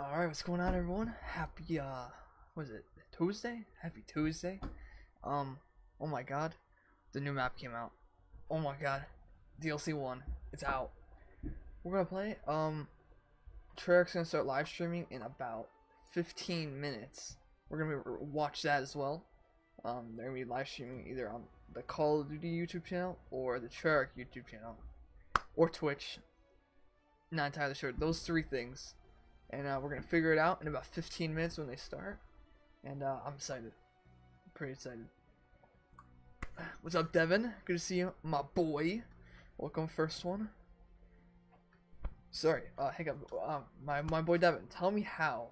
Alright, what's going on, everyone? Happy, what is it, Tuesday? Happy Tuesday. Oh my god, the new map came out. Oh my god, DLC 1, it's out. We're gonna play it. Treyarch's gonna start live streaming in about 15 minutes. We're gonna watch that as well. They're gonna be live streaming either on the Call of Duty YouTube channel or the Treyarch YouTube channel or Twitch. Not entirely sure. Those three things. And we're gonna figure it out in about 15 minutes when they start. And I'm excited. I'm pretty excited. What's up, Devin? Good to see you, my boy. Welcome, first one. Sorry, hang up. My boy Devin. Tell me how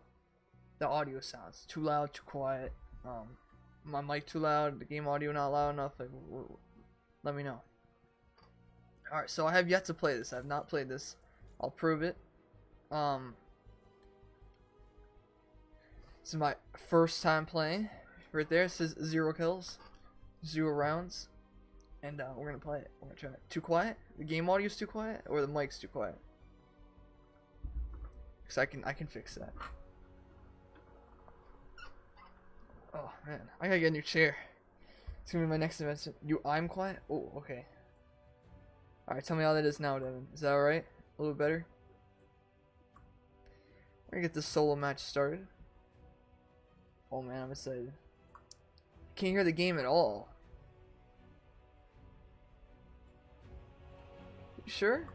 the audio sounds. Too loud, too quiet. My mic too loud. The game audio not loud enough. Like, let me know. All right, so I have yet to play this. I have not played this. I'll prove it. This is my first time playing. Right there it says 0 kills, 0 rounds, and we're gonna play it. We're gonna try it. Too quiet? The game audio's too quiet, or the mic's too quiet? Cause I can fix that. Oh man, I gotta get a new chair. It's gonna be my next invention. I'm quiet. Oh, okay. All right, tell me how that is now, Devin. Is that all right? A little better. We're gonna get this solo match started. Oh man, I'm excited. Can't hear the game at all. You sure?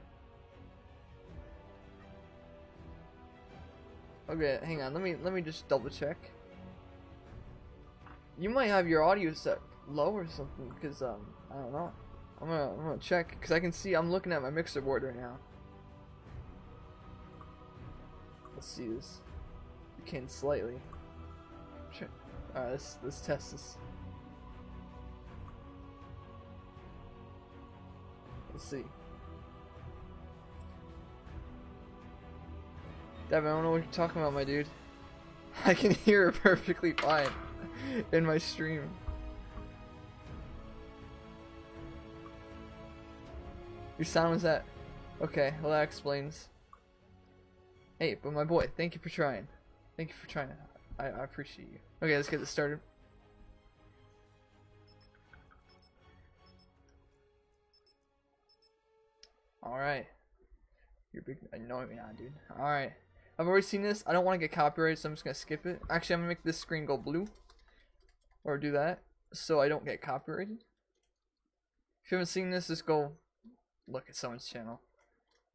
Okay, hang on. Let me just double check. You might have your audio set low or something, because I don't know. I'm gonna check, because I can see. I'm looking at my mixer board right now. Let's see this. You can slightly. Sure. Alright, let's test this. Let's see. Devin, I don't know what you're talking about, my dude. I can hear it perfectly fine in my stream. Your sound is that. Okay, well that explains. Hey, but my boy, thank you for trying. Thank you for trying. I appreciate you. Okay, let's get this started. Alright. You're big. I know me not, dude. Alright. I've already seen this. I don't want to get copyrighted, so I'm just going to skip it. Actually, I'm going to make this screen go blue. Or do that. So I don't get copyrighted. If you haven't seen this, just go look at someone's channel.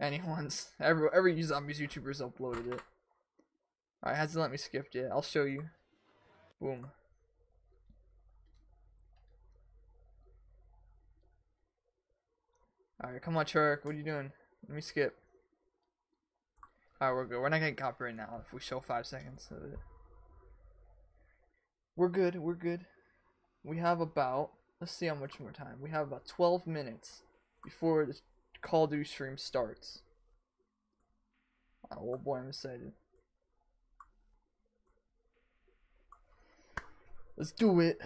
Anyone's. Every Zombies YouTuber's uploaded it. Alright, it hasn't let me skip yet. I'll show you. Boom. Alright, come on, Treyarch. What are you doing? Let me skip. Alright, we're good. We're not getting copyright now if we show 5 seconds of it. We're good. We're good. We have about... Let's see how much more time. We have about 12 minutes before the Call of Duty stream starts. Oh boy, I'm excited. Let's do it.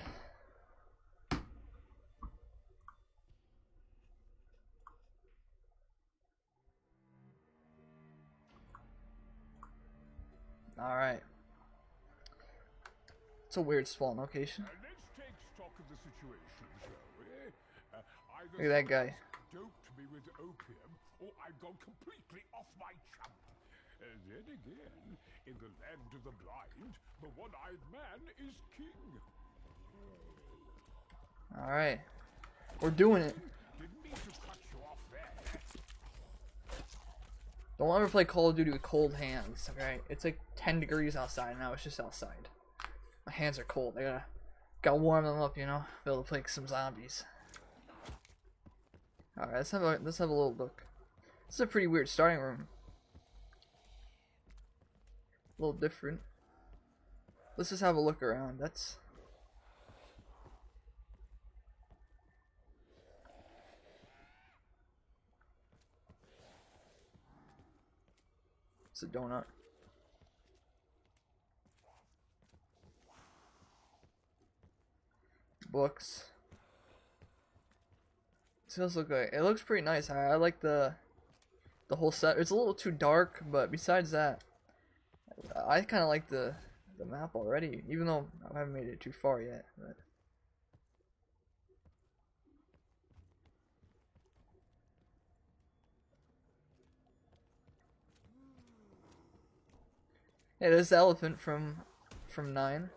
Alright. It's a weird spawn location. Let's take stock of the situation, shall we? Look at that guy. Doped me with opium, or I've gone completely off my chump. Then again, in the land of the blind, the one-eyed man is king. Alright. We're doing it. Didn't mean to cut you off there. Don't ever play Call of Duty with cold hands, okay? It's like 10 degrees outside now, it's just outside. My hands are cold, I gotta warm them up, you know? Be able to play some zombies. Alright, let's have a little look. This is a pretty weird starting room. A little different. Let's just have a look around. That's... It's a donut. Books. It does look like it looks pretty nice. I like the whole set. It's a little too dark, but besides that, I kind of like the map already, even though I haven't made it too far yet. But yeah, there's the elephant from 9.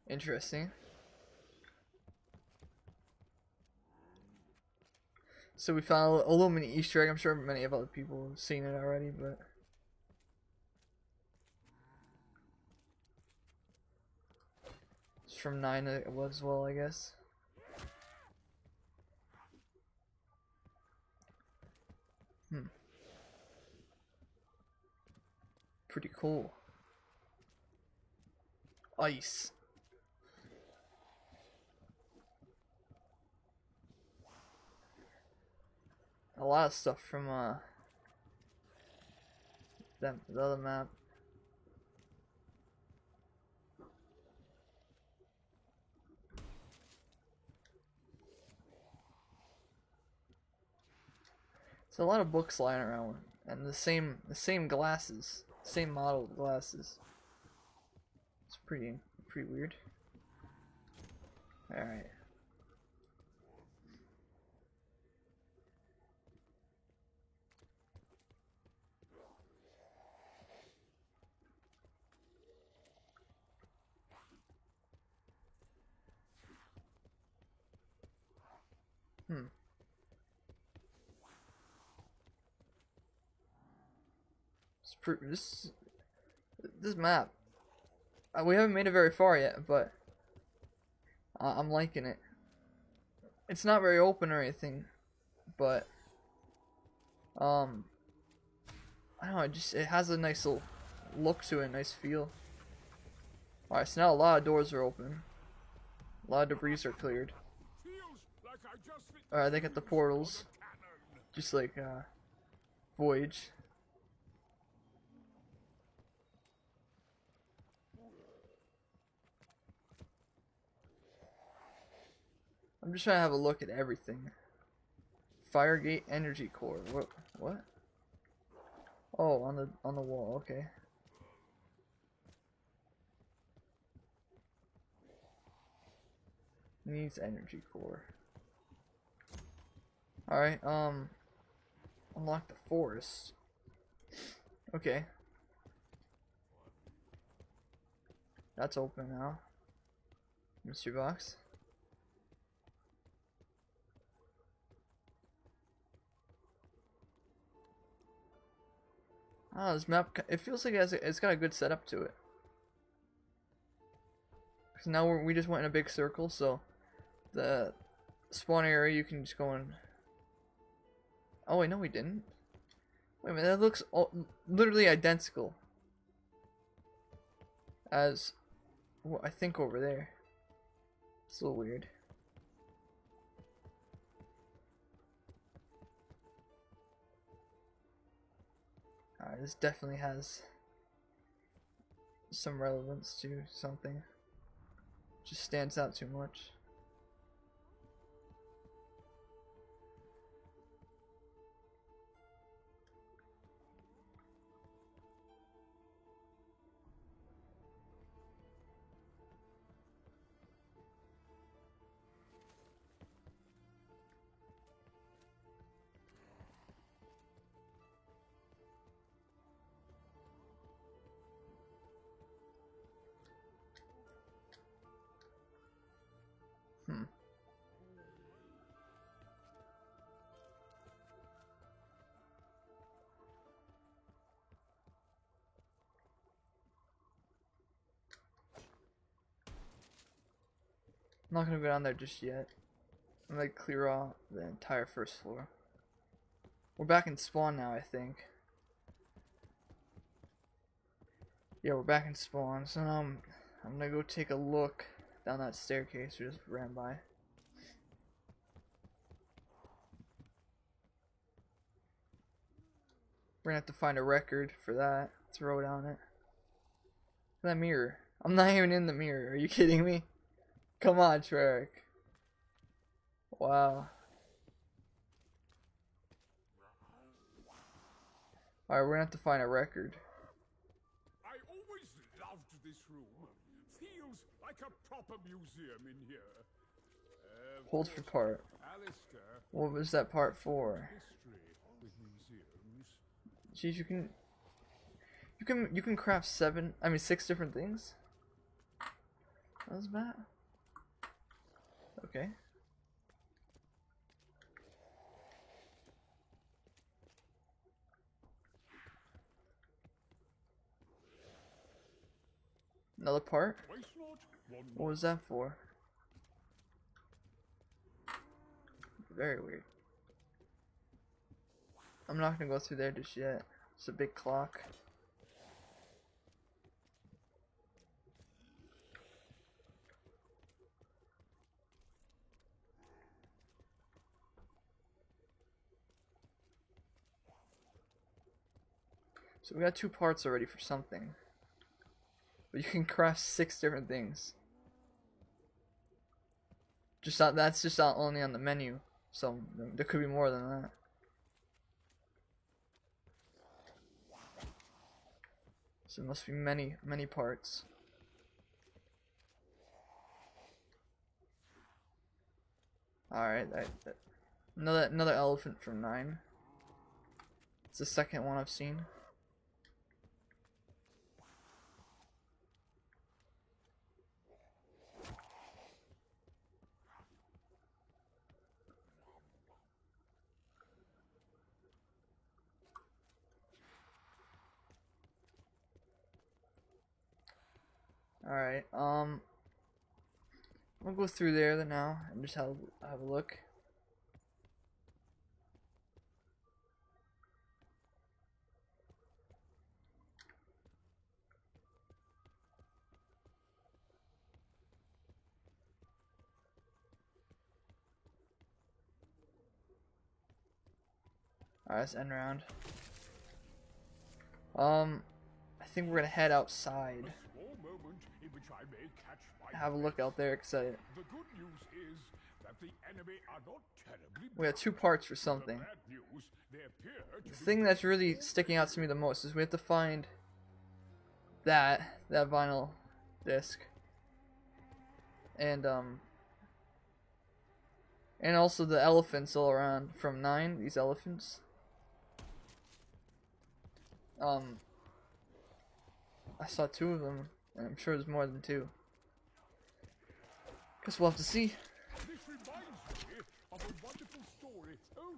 Interesting. So we found a little mini Easter egg. I'm sure many of other people have seen it already, but it's from 9 as well, I guess. Pretty cool. Ice. A lot of stuff from the other map. There's a lot of books lying around, and the same glasses, same model of glasses. It's pretty weird. All right. This map. We haven't made it very far yet, but I'm liking it. It's not very open or anything, but I don't know. It has a nice little look to it, nice feel. All right, so now a lot of doors are open. A lot of debris are cleared. Alright, they got the portals, just like Voyage. I'm just trying to have a look at everything. Firegate Energy Core. What? Oh, on the wall. Okay. Needs energy core. Alright, unlock the forest. Okay. That's open now. Mystery box. Ah, this map, it feels like it's got a good setup to it. Cause now we just went in a big circle, so the spawn area you can just go in. Oh wait, no we didn't. Wait a minute, that looks literally identical as what I think over there. It's a little weird. Alright, this definitely has some relevance to something. Just stands out too much. I'm not gonna go down there just yet. I'm gonna clear out the entire first floor. We're back in spawn now, I think. Yeah, we're back in spawn. So now I'm gonna go take a look down that staircase we just ran by. We're gonna have to find a record for that. Throw down it. That mirror. I'm not even in the mirror. Are you kidding me? Come on, Treyarch. Wow. Alright, we're gonna have to find a record. I always loved this room. Feels like a proper museum in here. Of Hold for course, part. Alistair, What was that part for? history with museums. Jeez, you can craft 6 different things? That was bad. Okay. Another part? Waste not, one What more. was that for? Very weird. I'm not gonna go through there just yet. It's a big clock. So we got 2 parts already for something. But you can craft 6 different things. That's just not only on the menu. So there could be more than that. So there must be many, many parts. Alright, another elephant from 9. It's the second one I've seen. Alright, I'll go through there now and just have a look. Alright, let's end round. I think we're gonna head outside. A small moment in which I may catch my Have a look out there, cause The good news is that the enemy are not terribly we have 2 parts for The something. bad news, they appear to The be thing that's really sticking out to me the most is we have to find that vinyl disc, and also the elephants all around from 9. These elephants. I saw 2 of them, and I'm sure there's more than 2. Guess we'll have to see. This reminds me of a wonderful story. Oh,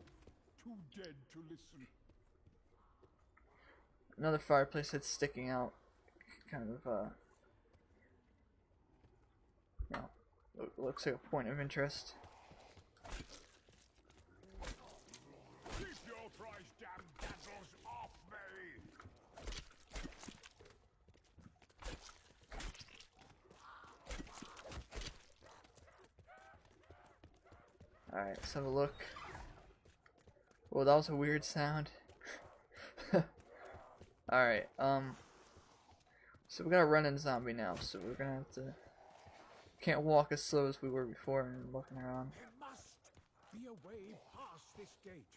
too dead to listen. Another fireplace that's sticking out, kind of looks like a point of interest. Keep your thrice damned dazzles off me! Alright, let's have a look. Well, that was a weird sound. Alright, so we got a running zombie now, so we're gonna have to... Can't walk as slow as we were before and looking around. There must be a way past this gate.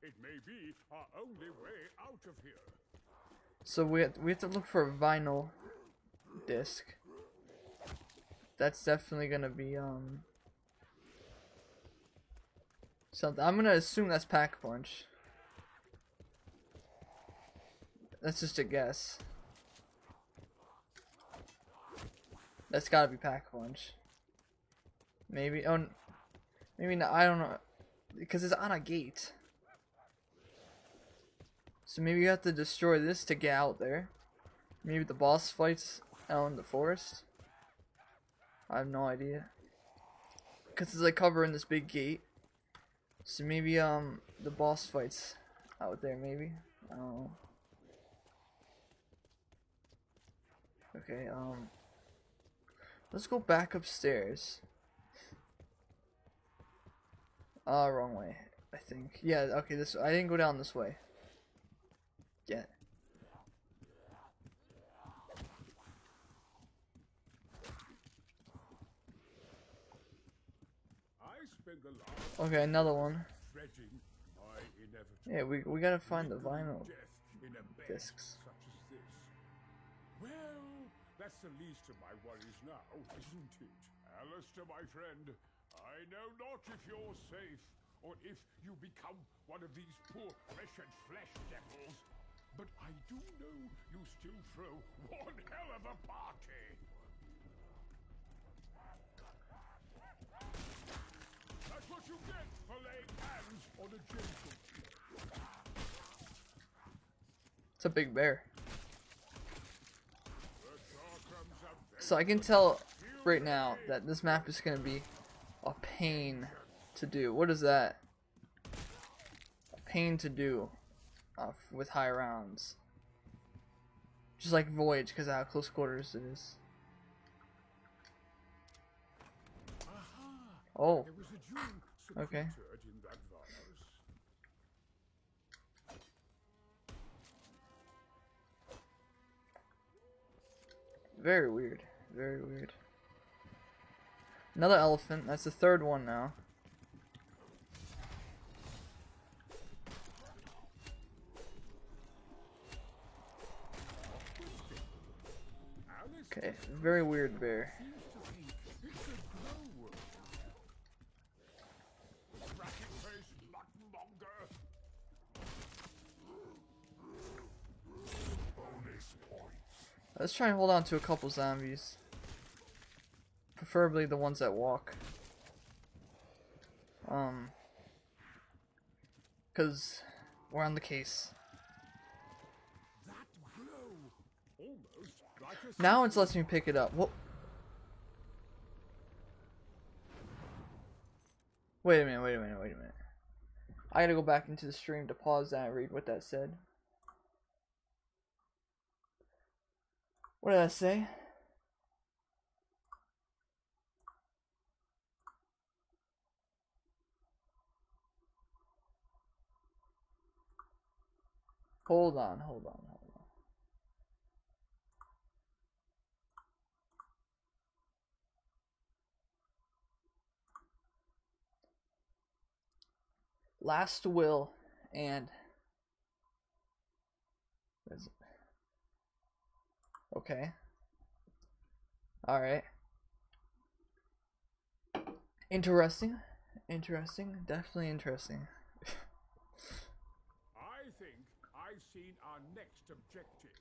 It may be our only way out of here. So we have to look for a vinyl disc. That's definitely gonna be, something. I'm gonna assume that's Pack-a-Punch. That's just a guess. That's gotta be Pack-a-Punch. Maybe. Oh, maybe not. I don't know. Because it's on a gate. So maybe you have to destroy this to get out there. Maybe the boss fights out in the forest. I have no idea. Because it's like covering this big gate. So maybe the boss fights out there, maybe. I don't know. Okay, let's go back upstairs. Wrong way, I think. Yeah, okay, I didn't go down this way. Yeah. I spent the last Okay, another one. dreading my inevitable Yeah, we gotta find the vinyl death in a bed discs. such as this. Well, that's the least of my worries now, isn't it? Alistair, my friend, I know not if you're safe, or if you become one of these poor wretched flesh devils, but I do know you still throw one hell of a party. That's what you get for laying hands on a gentleman. It's a big bear. The Charkrams have So I can tell right now that this map is gonna be a pain to do. What is that? A pain to do with high rounds. Just like Voyage, because of how close quarters it is. Oh, There was a jewel okay. secreted in that vase. Very weird. Very weird. Another elephant. That's the third one now. Okay, very weird bear. It's a glow worm. Racket-faced muttonmonger. Bonus points. Let's try and hold on to a couple zombies. Preferably the ones that walk. Because we're on the case. That glow. Almost like a Now it's lets me pick it up. Whoa. Wait a minute, wait a minute, wait a minute. I gotta go back into the stream to pause that and read what that said. What did I say? Hold on, hold on, hold on. Last will and what is it? Okay. Alright. Interesting. Interesting. Definitely interesting. I think I've seen our next objective.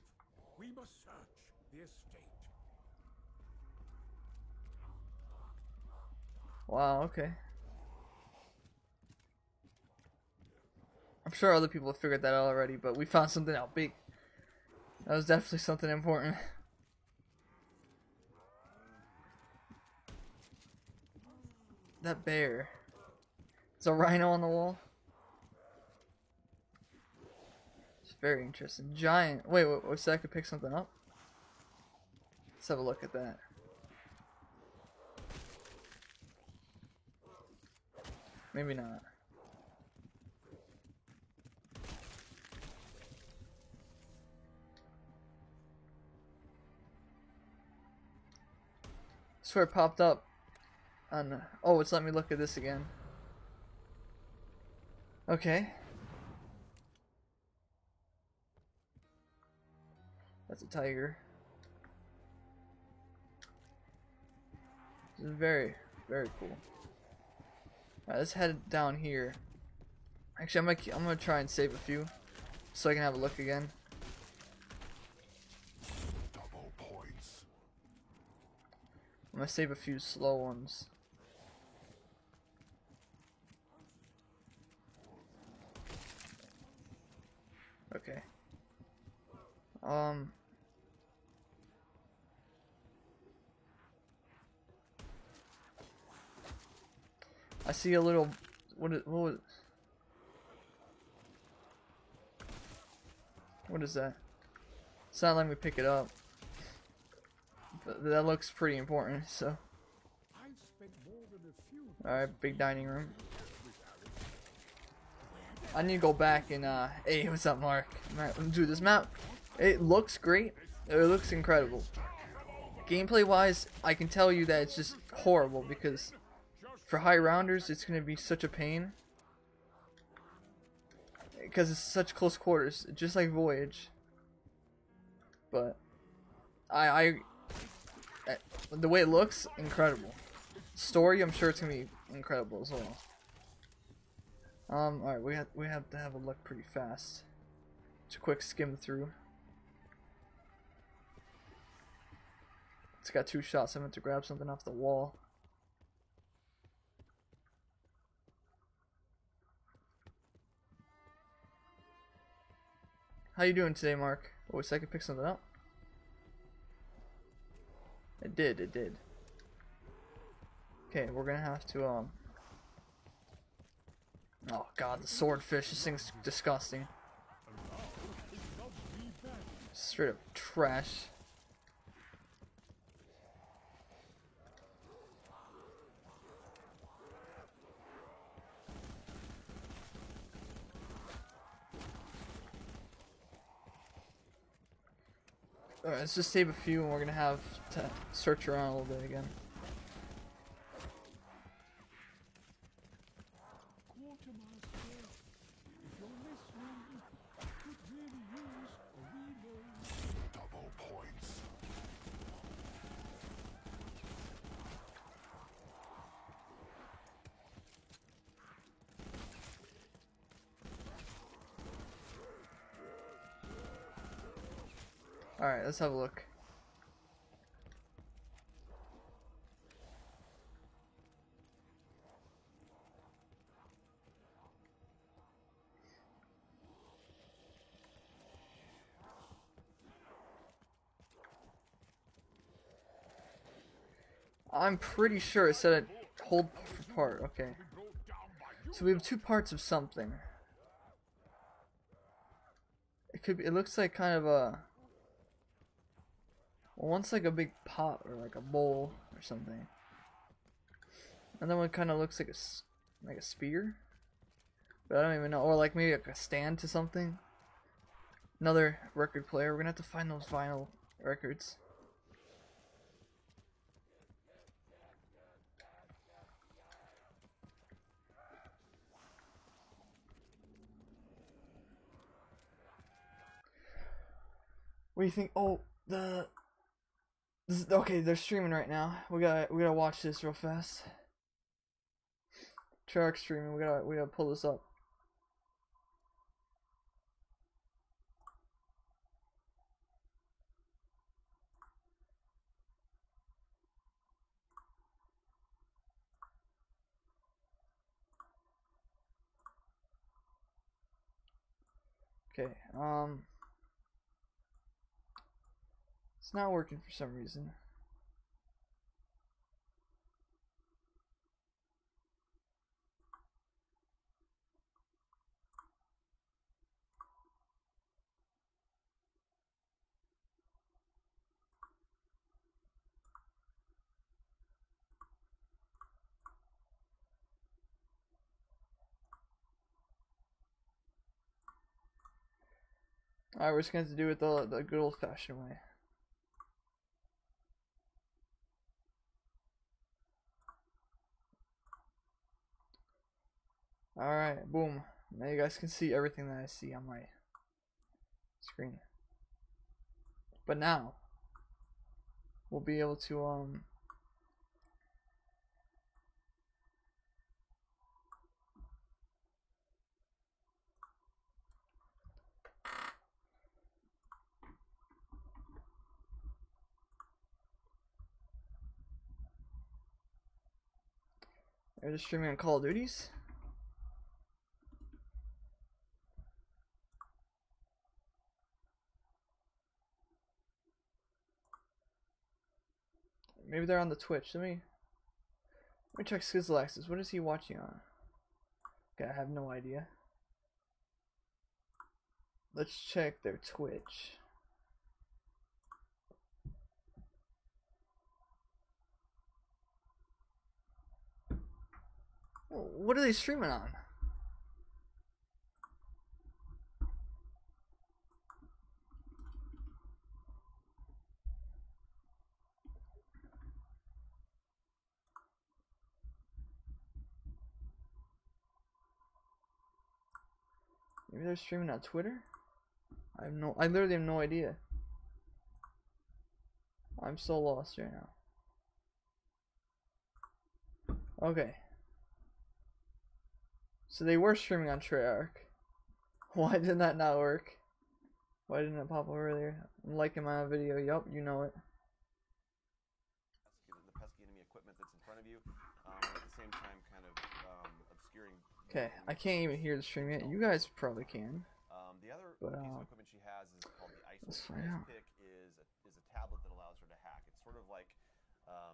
We must search the estate. Wow, okay. I'm sure other people have figured that out already, but we found something out big. That was definitely something important. That bear. There's a rhino on the wall. It's very interesting. Giant. Wait, what's that? I could pick something up? Let's have a look at that. Maybe not. I swear it popped up on. Oh, it's let me look at this again. Okay. That's a tiger. This is very, very cool. Alright, let's head down here. Actually, I'm gonna try and save a few, so I can have a look again. Double points. I'm gonna save a few slow ones. Okay. I see a little. What is that? It's not letting me pick it up. But that looks pretty important, so. I've spent more than a few. Alright, big dining room. I need to go back and, hey, what's up, Mark? Dude, this map, it looks great. It looks incredible. Gameplay-wise, I can tell you that it's just horrible because for high rounders, it's gonna be such a pain because it's such close quarters, just like Voyage. But the way it looks, incredible. Story, I'm sure it's gonna be incredible as well. Alright, we have to have a look pretty fast. Just a quick skim through. It's got 2 shots. I meant to grab something off the wall. How you doing today, Mark? Oh, so I could pick something up. It did. Okay, we're gonna have to oh god, the swordfish. This thing's disgusting. Straight up trash. Alright, let's just save a few and we're gonna have to search around a little bit again. Double points. Alright, let's have a look. I'm pretty sure it said it hold for part. Okay. So we have 2 parts of something. It could be, it looks like kind of a, well, one's like a big pot or like a bowl or something. And then one kind of looks like a spear. But I don't even know, or like maybe like a stand to something. Another record player. We're gonna have to find those vinyl records. What do you think? Oh, okay, they're streaming right now. We gotta watch this real fast. Treyarch streaming. We gotta pull this up. Okay. It's not working for some reason. Alright, we're just gonna have to do it the good old fashioned way. Alright, boom. Now you guys can see everything that I see on my screen. But now we'll be able to are just streaming on Call of Duties. Maybe they're on the Twitch. Let me check Skizzlax's. What is he watching on? Okay, I have no idea. Let's check their Twitch. What are they streaming on? Maybe they're streaming on Twitter? I literally have no idea. I'm so lost right now. Okay. So they were streaming on Treyarch. Why did that not work? Why didn't it pop up earlier? I'm liking my own video. Yup, you know it. The pesky enemy equipment that's in front of you, at the same time kind of obscuring. Okay, I can't even hear the stream yet. You guys probably can. The other But, piece of equipment she has is called the Ice let's Pick. find The out. Ice Pick is a tablet that allows her to hack. It's sort of like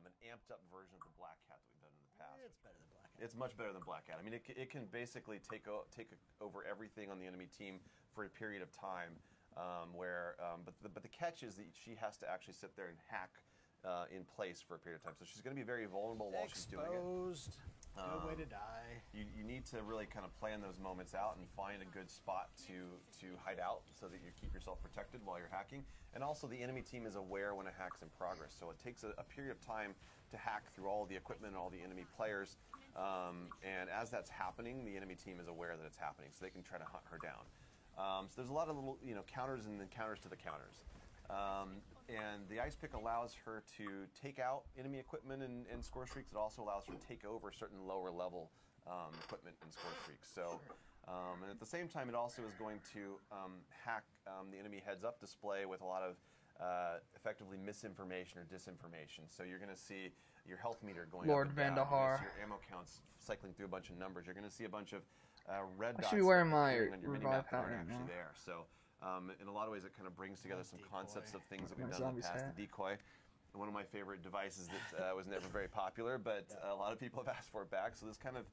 an amped up version of the Black Cat that we've done in the past. It's better than Black Hat. It's much better than Black Cat. I mean, it can basically take over everything on the enemy team for a period of time. But the catch is that she has to actually sit there and hack in place for a period of time. So she's going to be very vulnerable while she's doing it. Exposed. No way to die. You need to really kind of plan those moments out and find a good spot to hide out so that you keep yourself protected while you're hacking. And also the enemy team is aware when a hack's in progress. So it takes a period of time to hack through all the equipment and all the enemy players. And as that's happening, the enemy team is aware that it's happening, so they can try to hunt her down. So there's a lot of little counters and then counters to the counters. And the Ice Pick allows her to take out enemy equipment and score streaks. It also allows her to take over certain lower level equipment and score streaks. So, and at the same time, it also is going to hack the enemy heads-up display with a lot of effectively misinformation or disinformation. So you're going to see your health meter going Lord up and down. Vandahar. Your ammo counts cycling through a bunch of numbers. You're going to see a bunch of red I dots should be wearing my appearing on your revive minimap that hat aren't right actually now. there. So in a lot of ways, it kind of brings together some concepts of things that we've My done in zombies the past. hat. The decoy, one of my favorite devices that was never very popular, but a lot of people have asked for it back. So this kind of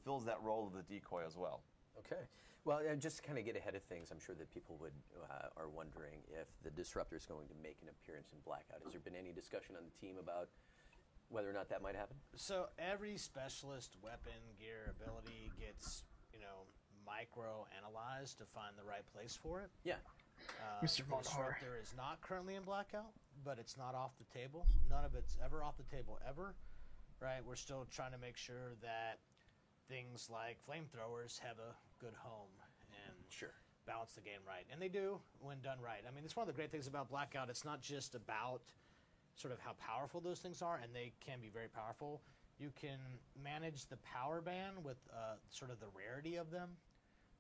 fills that role of the decoy as well. Okay. Well, just to kind of get ahead of things, I'm sure that people are wondering if the Disruptor is going to make an appearance in Blackout. Has there been any discussion on the team about whether or not that might happen? So every specialist weapon, gear, ability gets, micro-analyzed to find the right place for it. Yeah. Mr. The Von Har. Disruptor is not currently in Blackout, but it's not off the table. None of it's ever off the table ever, right? We're still trying to make sure that things like flamethrowers have a good home and Sure. balance the game right. And they do when done right. I mean, it's one of the great things about Blackout. It's not just about sort of how powerful those things are, and they can be very powerful. You can manage the power band with sort of the rarity of them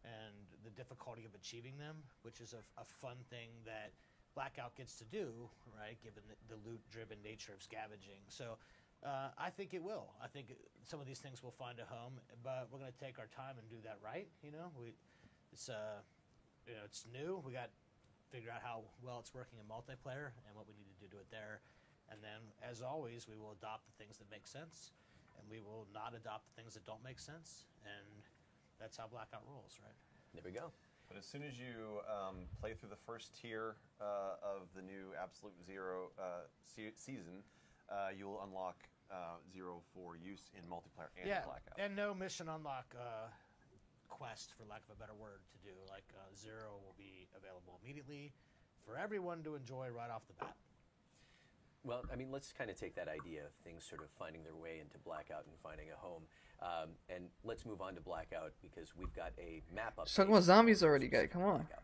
and the difficulty of achieving them, which is a fun thing that Blackout gets to do, right, given the loot-driven nature of scavenging. So I think it will. I think some of these things will find a home, but we're going to take our time and do that right. It's it's new. We got to figure out how well it's working in multiplayer and what we need to do to it there. And then, as always, we will adopt the things that make sense, and we will not adopt the things that don't make sense. And that's how Blackout rolls, right? There we go. But as soon as you play through the first tier of the new Absolute Zero season, you will unlock Zero for use in multiplayer and Blackout. And no mission unlock quest, for lack of a better word, to do. Like Zero will be available immediately for everyone to enjoy right off the bat. Well, I mean, let's kind of take that idea of things sort of finding their way into Blackout and finding a home. And let's move on to Blackout because we've got a map update. Just talking about zombies already, guy. Come on. Blackout.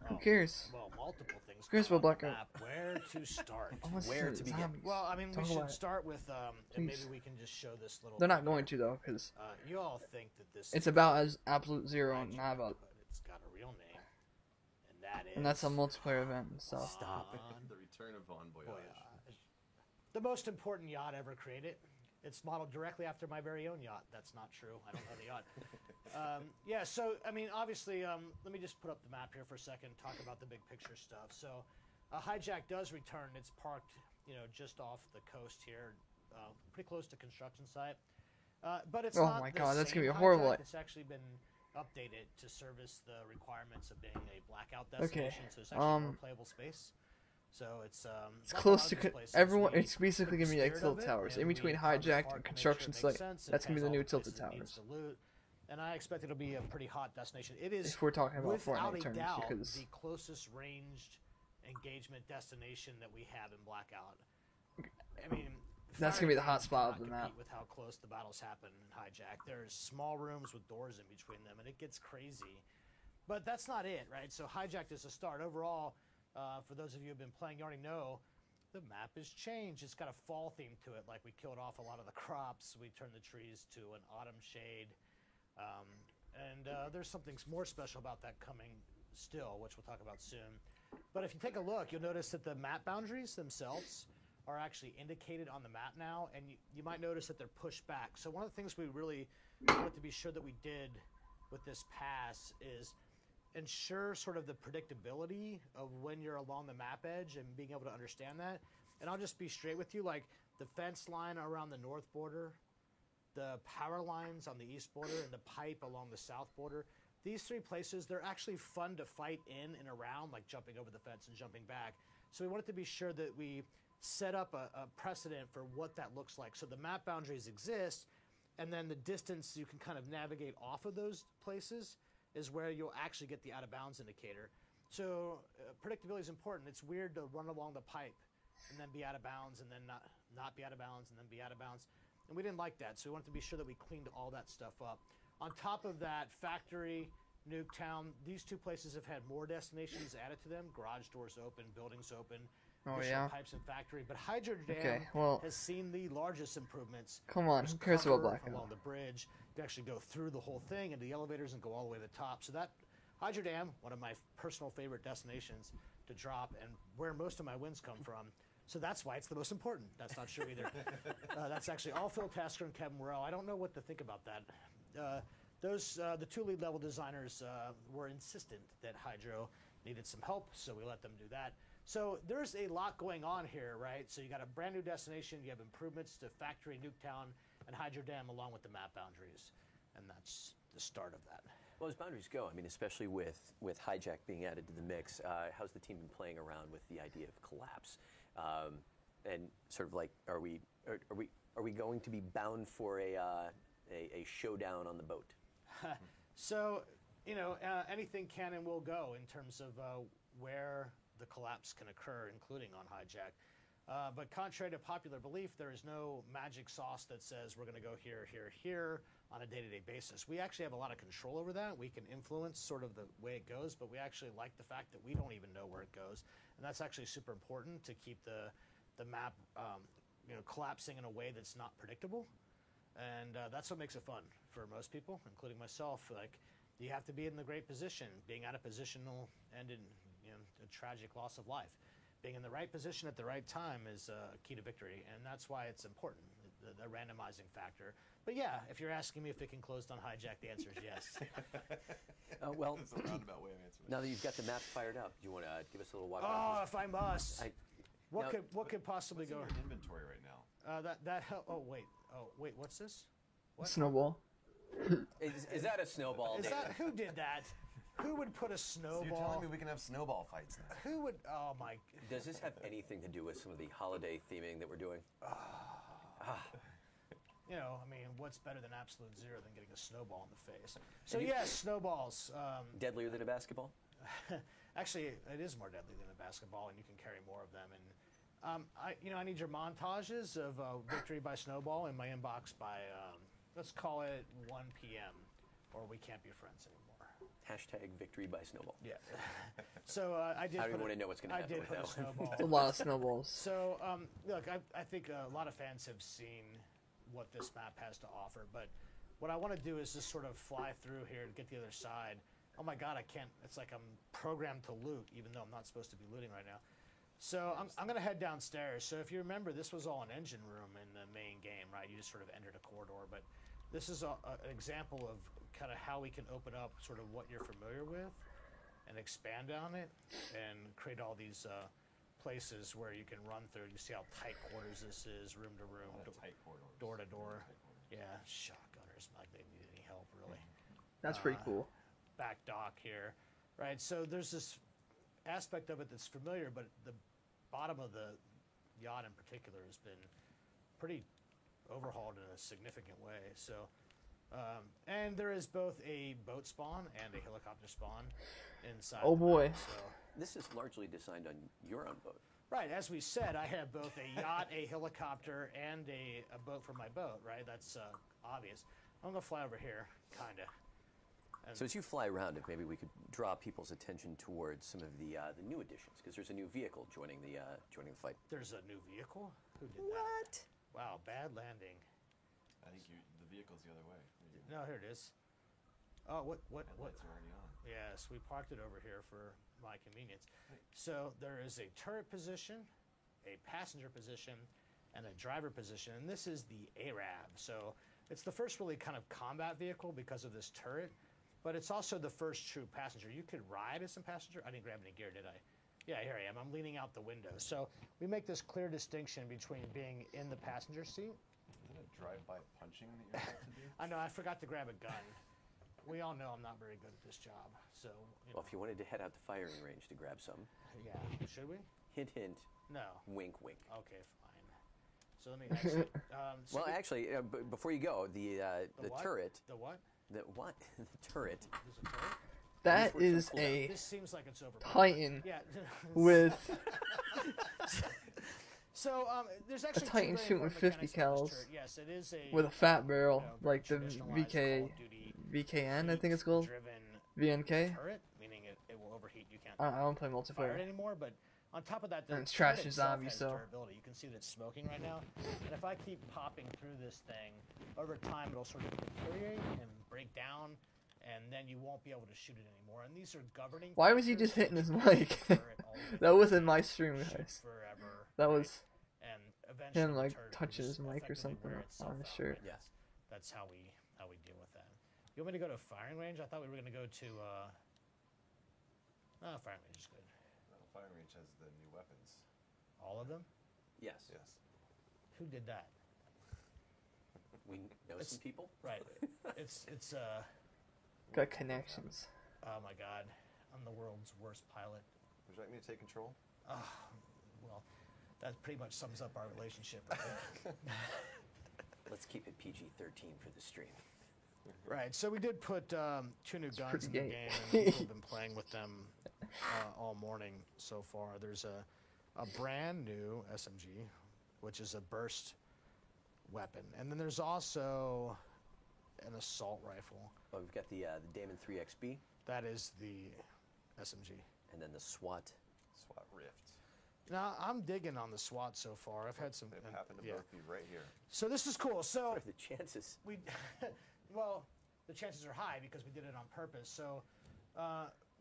Who cares? Well, multiple things. Who cares come about on the Blackout? map. Where to start? I want Where see to the begin? zombies. Well, I mean, Talk we should about it. start with, and maybe Please. we can just show this little. They're not going to though, because You all think that this. it's is about as Absolute Zero, hijacked, not about. but it's got a real name, and that is. And that's a multiplayer event and stuff. Stop. The return of Von Voyage. Voyage. The most important yacht ever created. It's modeled directly after my very own yacht. That's not true. I don't own a yacht. Yeah, so, I mean, obviously, let me just put up the map here for a second, talk about the big picture stuff. So, Hijack does return. It's parked, just off the coast here, pretty close to construction site. But it's Oh not my the God, that's gonna same be horrible. Hijack. It's actually been updated to service the requirements of being a Blackout destination. So it's actually more playable space. So it's like close a lot to of these places, everyone. we It's basically took gonna the be like spirit of Tilt it, Towers, and in we between carved it Hijacked apart and to make Construction sure it makes Site. sense and That's gonna be has the all new the Tilted places it needs Towers. to loot. And I expect it'll be a pretty hot destination. It is, If we're talking about without Fortnite a terms, doubt, because the closest ranged engagement destination that we have in Blackout. I mean, That's Fire gonna be the Games hot spot cannot of the map. compete with how close the battles happen in Hijack. There's small rooms with doors in between them, and it gets crazy. But that's not it, right? So Hijacked is a start. Overall, for those of you who have been playing, you already know the map has changed. It's got a fall theme to it. Like we killed off a lot of the crops. We turned the trees to an autumn shade. And there's something more special about that coming still, which we'll talk about soon. But if you take a look, you'll notice that the map boundaries themselves are actually indicated on the map now, and you might notice that they're pushed back. So one of the things we really wanted to be sure that we did with this pass is ensure sort of the predictability of when you're along the map edge and being able to understand that. And I'll just be straight with you, like the fence line around the north border, the power lines on the east border, and the pipe along the south border. These three places, they're actually fun to fight in and around, like jumping over the fence and jumping back. So we wanted to be sure that we set up a precedent for what that looks like. So the map boundaries exist, and then the distance you can kind of navigate off of those places is where you'll actually get the out of bounds indicator. So predictability is important. It's weird to run along the pipe and then be out of bounds and then not be out of bounds and then be out of bounds. And we didn't like that, so we wanted to be sure that we cleaned all that stuff up. On top of that, Factory, Nuketown, these two places have had more destinations added to them. Garage doors open, buildings open, additional pipes and Factory. But Hydro Dam has seen the largest improvements. Come on, There's here's what cover Blackout. along the bridge to actually go through the whole thing into the elevators and go all the way to the top. So that Hydro Dam, one of my personal favorite destinations to drop and where most of my wins come from. So that's why it's the most important. That's not true either. That's actually all Phil Tasker and Kevin Morrell. I don't know what to think about that. The two lead level designers were insistent that Hydro needed some help, so we let them do that. So there's a lot going on here, right? So you got a brand new destination, you have improvements to Factory, Nuketown, and Hydro Dam along with the map boundaries. And that's the start of that. Well, as boundaries go, I mean, especially with Hijack being added to the mix, how's the team been playing around with the idea of collapse? And sort of like, are we going to be bound for a showdown on the boat? So, anything can and will go in terms of where the collapse can occur, including on Hijack. But contrary to popular belief, there is no magic sauce that says we're going to go here, here, here on a day-to-day basis. We actually have a lot of control over that. We can influence sort of the way it goes, but we actually like the fact that we don't even know where it goes. And that's actually super important to keep the map collapsing in a way that's not predictable. And that's what makes it fun for most people, including myself. Like, you have to be in the great position. Being out of position will end in a tragic loss of life. Being in the right position at the right time is key to victory, and that's why it's important, the randomizing factor. But yeah, if you're asking me if it can close on Hijack, the answer is yes. Well, That's a roundabout way of answering now that you've got the map fired up, do you want to give us a little walk? Oh, if I must. Now- What could possibly What's in go? your inventory right now? Oh wait, what's this? What? Snowball. Is that a snowball? Is David? that who did that? Who would put a So you're telling snowball? me we can have snowball fights now? Who would? Oh my! Does this have anything to do with some of the holiday theming that we're doing? What's better than absolute zero than getting a snowball in the face? So yes, snowballs. Deadlier than a basketball? Actually, it is more deadly than a basketball, and you can carry more of them. And I need your montages of Victory by Snowball in my inbox by let's call it 1 p.m. or we can't be friends anymore. Hashtag Victory by Snowball. Yeah. So I did. I don't even want to know what's going to happen I did with put a that one. snowball. It's a lot of snowballs. So, look, I think a lot of fans have seen what this map has to offer, but what I want to do is just sort of fly through here and get the other side. Oh my God, I can't. It's like I'm programmed to loot, even though I'm not supposed to be looting right now. So I'm going to head downstairs. So if you remember, this was all an engine room in the main game, right? You just sort of entered a corridor, but this is an example of kind of how we can open up sort of what you're familiar with and expand on it and create all these places where you can run through. You see how tight quarters this is, room to room, Tight corridors. door to door. Tight corridors. Yeah, shotgunners, like they need any help, really. That's pretty cool. Back dock here, right? So there's this aspect of it that's familiar, but the bottom of the yacht in particular has been pretty overhauled in a significant way. So, and there is both a boat spawn and a helicopter spawn inside. Oh the boy. map, so. This is largely designed on your own boat. Right, as we said, I have both a yacht, a helicopter, and a boat for my boat, right? That's obvious. I'm going to fly over here, kind of. So as you fly around, if maybe we could draw people's attention towards some of the new additions, because there's a new vehicle joining the fight. There's a new vehicle? Who did What? that? Wow, bad landing. I think the vehicle's the other way. No, here it is. Oh, what? Headlights are already on. Yes, we parked it over here for my convenience. So there is a turret position, a passenger position, and a driver position, and this is the Arab. So it's the first really kind of combat vehicle because of this turret, but it's also the first true passenger. You could ride as a passenger. I didn't grab any gear, did I? Yeah, here I am. I'm leaning out the window. So we make this clear distinction between being in the passenger seat. Is that a drive-by punching that you're about to do? I know, I forgot to grab a gun. We all know I'm not very good at this job, so, Well, if you wanted to head out to firing range to grab some, yeah. Should we? hint, hint, No. wink, wink. Okay, fine. So let me exit. Well, actually, before you go, the what? turret, The what? the what? The turret. There's a turret? That These were is some a This seems like it's over. Titan Yeah. with So there's actually two Titan very shooting important 50 mechanics about this cals turret. Yes, it is a with a fat barrel, very like the traditionalized Call of Duty VKN, I think it's called, driven VNK. turret, meaning it will overheat. You can't I don't play fire multiplayer. it anymore. But on top of that, the And it's trash turret and itself zombie, has so- durability. You can see that it's smoking right now. And if I keep popping through this thing, over time it'll sort of deteriorate and break down, and then you won't be able to shoot it anymore. And these are governing. Why was he factors just hitting his that mic? keep the turret all the way That was in my stream, shoot guys. forever. That right? was And eventually him the like turret will touching just his mic or effectively something wear itself on his out, shirt. right? That's how we deal with that. You want me to go to firing range? I thought we were going to go to. No, firing range is good. Well, firing range has the new weapons. All of them. Yes. Yes. Who did that? We know some people. Right. it's Got connections. oh my god, I'm the world's worst pilot. Would you like me to take control? Well, that pretty much sums up our relationship. I think. Let's keep it PG-13 for the stream. Right. So we did put 2 new guns pretty in the gay. game, and people have been playing with them all morning so far. There's a brand new SMG, which is a burst weapon, and then there's also an assault rifle. Well, we've got the Damon 3XB, That is the SMG. and then the SWAT. SWAT Rift. Now I'm digging on the SWAT so far. I've had some. They happen to yeah. both be right here. So this is cool. So What are the chances? we, well, the chances are high because we did it on purpose. So,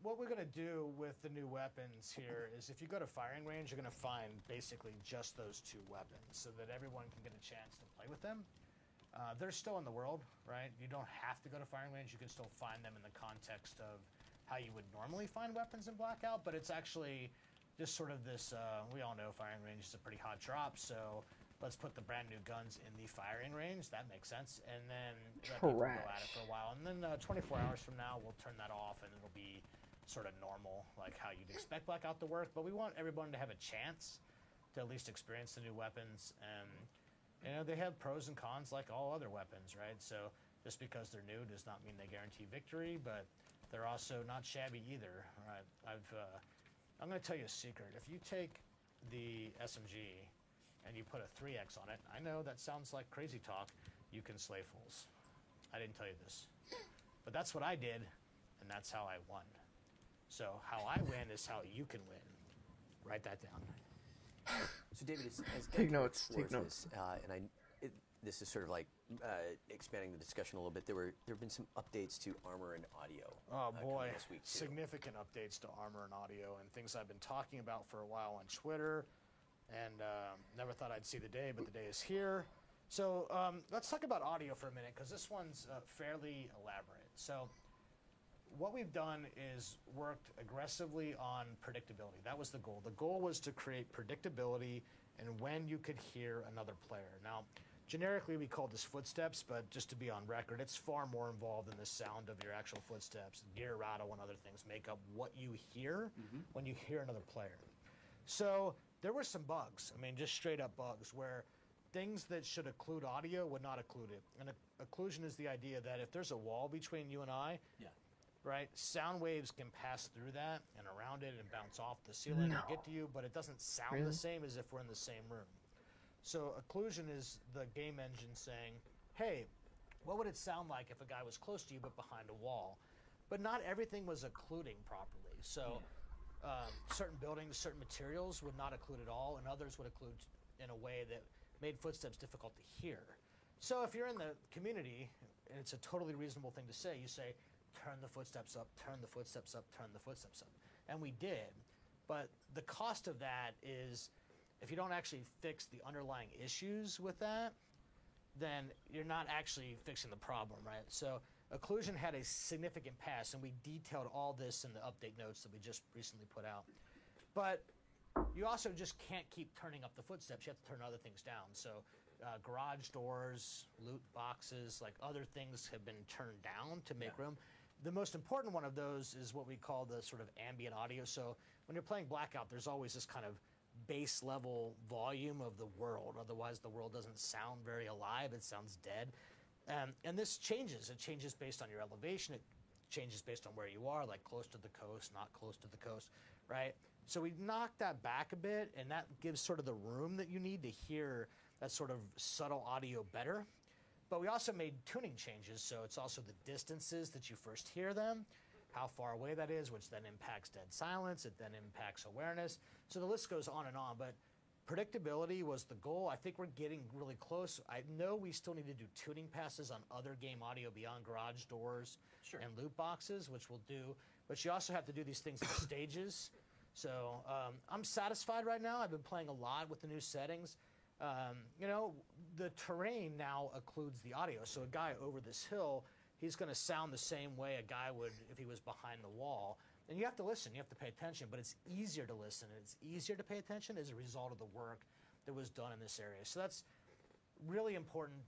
what we're going to do with the new weapons here is if you go to firing range, you're going to find basically just those 2 weapons so that everyone can get a chance to play with them. They're still in the world, right? You don't have to go to firing range. You can still find them in the context of how you would normally find weapons in Blackout, but it's actually just sort of this, we all know firing range is a pretty hot drop, so let's put the brand new guns in the firing range. That makes sense. And then let people go at it for a while. And then 24 hours from now, we'll turn that off, and it'll be sort of normal, like how you'd expect Blackout to work. But we want everyone to have a chance to at least experience the new weapons. And, you know, they have pros and cons like all other weapons, right? So just because they're new does not mean they guarantee victory, but they're also not shabby either, right? I'm going to tell you a secret. If you take the SMG and you put a 3X on it, I know that sounds like crazy talk, you can slay fools. I didn't tell you this. But that's what I did, and that's how I won. So how I win is how you can win. Write that down. So, David, as Take Doug notes, explores take notes. This, this is sort of like expanding the discussion a little bit. There have been some updates to armor and audio. Oh coming boy, this week too. significant updates to armor and audio and things I've been talking about for a while on Twitter, and never thought I'd see the day, but the day is here. So let's talk about audio for a minute because this one's fairly elaborate. So what we've done is worked aggressively on predictability. That was the goal. The goal was to create predictability and when you could hear another player. Now, generically, we call this footsteps, but just to be on record, it's far more involved than the sound of your actual footsteps. Gear rattle and other things make up what you hear when you hear another player. So there were some bugs. I mean, just straight up bugs where things that should occlude audio would not occlude it. And occlusion is the idea that if there's a wall between you and I, right, sound waves can pass through that and around it and bounce off the ceiling and get to you, but it doesn't sound the same as if we're in the same room. So occlusion is the game engine saying, hey, what would it sound like if a guy was close to you but behind a wall? but not everything was occluding properly. So certain buildings, certain materials would not occlude at all, and others would occlude in a way that made footsteps difficult to hear. So if you're in the community, and it's a totally reasonable thing to say, you say, turn the footsteps up, turn the footsteps up, turn the footsteps up. And we did. But the cost of that is, if you don't actually fix the underlying issues with that, then you're not actually fixing the problem, right? So occlusion had a significant past, and we detailed all this in the update notes that we just recently put out. But you also just can't keep turning up the footsteps. You have to turn other things down. So garage doors, loot boxes, like other things have been turned down to make room. The most important one of those is what we call the sort of ambient audio. So when you're playing Blackout, there's always this kind of base level volume of the world. Otherwise, the world doesn't sound very alive. It sounds dead. And this changes. It changes based on your elevation. It changes based on where you are, like close to the coast, not close to the coast, right? So we knocked that back a bit, and that gives sort of the room that you need to hear that sort of subtle audio better. But we also made tuning changes, so it's also the distances that you first hear them, how far away that is, which then impacts dead silence, it then impacts awareness. So the list goes on and on, but predictability was the goal. I think we're getting really close. I know we still need to do tuning passes on other game audio beyond garage doors and loot boxes, which we'll do, but you also have to do these things in stages. So I'm satisfied right now. I've been playing a lot with the new settings. You know, the terrain now occludes the audio. So a guy over this hill, he's going to sound the same way a guy would if he was behind the wall. And you have to listen, you have to pay attention, but it's easier to listen and it's easier to pay attention as a result of the work that was done in this area. So that's really important.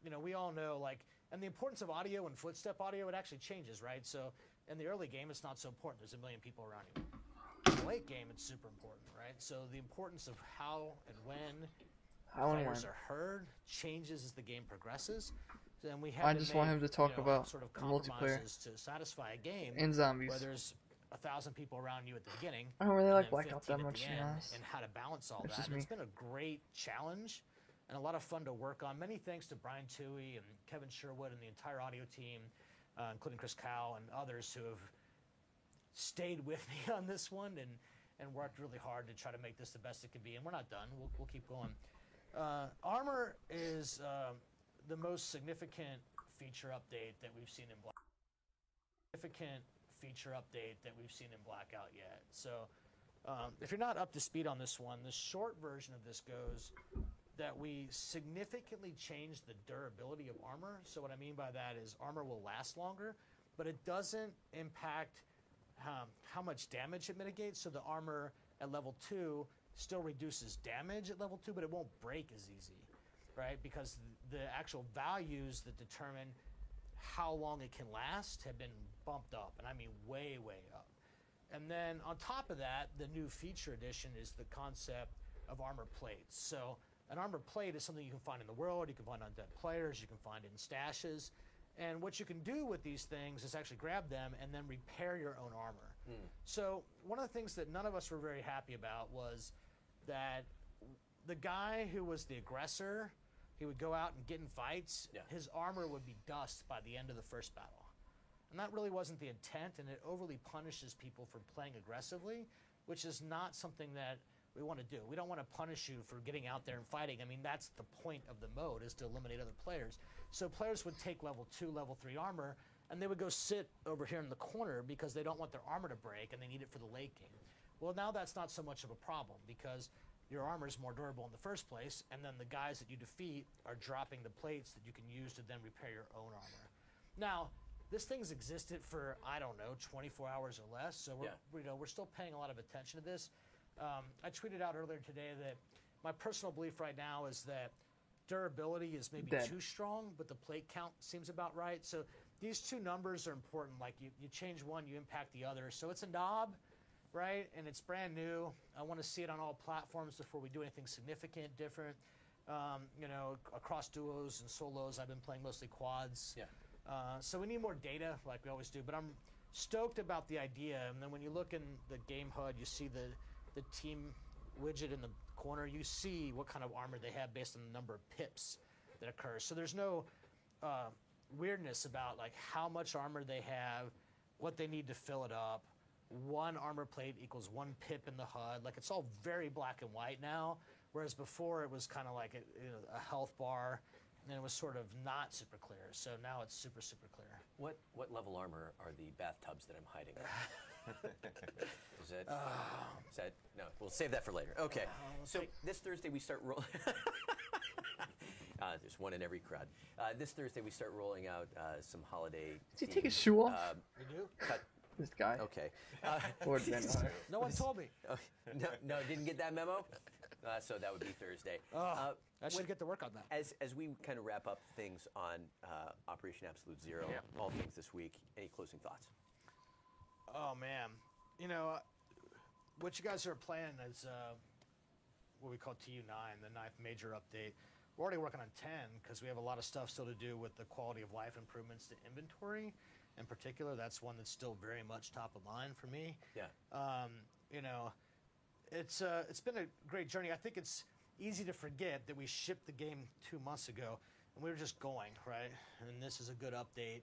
You know, we all know, like, and the importance of audio and footstep audio, it actually changes, right? So in the early game, it's not so important. There's a million people around you. In the late game, it's super important, right? So the importance of how and when players are heard changes as the game progresses. And we have I just want him to talk about sort of multiplayer compromises to satisfy a game and zombies. where there's 1,000 people around you at the beginning. I don't really and like then Blackout 15 that at much, the to be end, honest. and how to balance all That's that. just And it's me. been a great challenge and a lot of fun to work on. Many thanks to Brian Toohey and Kevin Sherwood and the entire audio team, including Chris Cow and others who have stayed with me on this one and worked really hard to try to make this the best it can be. And we're not done. We'll keep going. Armor is the most significant feature update that we've seen in Blackout yet. So if you're not up to speed on this one, the short version of this goes that we significantly changed the durability of armor. So what I mean by that is armor will last longer, but it doesn't impact how much damage it mitigates. So the armor at level 2 still reduces damage at level 2, but it won't break as easy, right? Because the actual values that determine how long it can last have been bumped up, and I mean way, way up. And then on top of that, the new feature addition is the concept of armor plates. So an armor plate is something you can find in the world, you can find on dead players, you can find in stashes. And what you can do with these things is actually grab them and then repair your own armor. So one of the things that none of us were very happy about was that the guy who was the aggressor, he would go out and get in fights, his armor would be dust by the end of the first battle. And that really wasn't the intent, and it overly punishes people for playing aggressively, which is not something that we want to do. We don't want to punish you for getting out there and fighting. I mean, that's the point of the mode, is to eliminate other players. So players would take level 2, level 3 armor, and they would go sit over here in the corner because they don't want their armor to break and they need it for the late game. Well, now that's not so much of a problem because your armor is more durable in the first place, and then the guys that you defeat are dropping the plates that you can use to then repair your own armor. Now, this thing's existed for, I don't know, 24 hours or less, so we're still paying a lot of attention to this. I tweeted out earlier today that my personal belief right now is that durability is maybe too strong, but the plate count seems about right. So these two numbers are important. Like you change one, you impact the other. So it's a knob, right? And it's brand new. I want to see it on all platforms before we do anything significant, different. You know, across duos and solos, I've been playing mostly quads. So we need more data, like we always do. But I'm stoked about the idea. And then when you look in the game HUD, you see the team widget in the corner. You see what kind of armor they have based on the number of pips that occurs. So there's no weirdness about like how much armor they have what they need to fill it up. One armor plate equals one pip in the HUD. Like, it's all very black and white now, whereas before it was kind of like a health bar, and it was sort of not super clear. So now it's super, super clear. What level armor are the bathtubs that I'm hiding? Is that no? We'll save that for later. Okay. So this Thursday we start rolling. There's one in every crowd. This Thursday we start rolling out some holiday. Did he take his shoe off? You do? This guy. Okay. Lord Ben. No one told me. No, didn't get that memo. So that would be Thursday. I should get to work on that. As we kind of wrap up things on Operation Absolute Zero, all things this week, any closing thoughts? Oh, man. You know, what you guys are playing is what we call TU9, the 9th major update. We're already working on 10 because we have a lot of stuff still to do with the quality of life improvements to inventory. In particular, that's one that's still very much top of mind for me. Yeah. You know, it's been a great journey. I think it's easy to forget that we shipped the game 2 months ago, and we were just going, right? And this is a good update.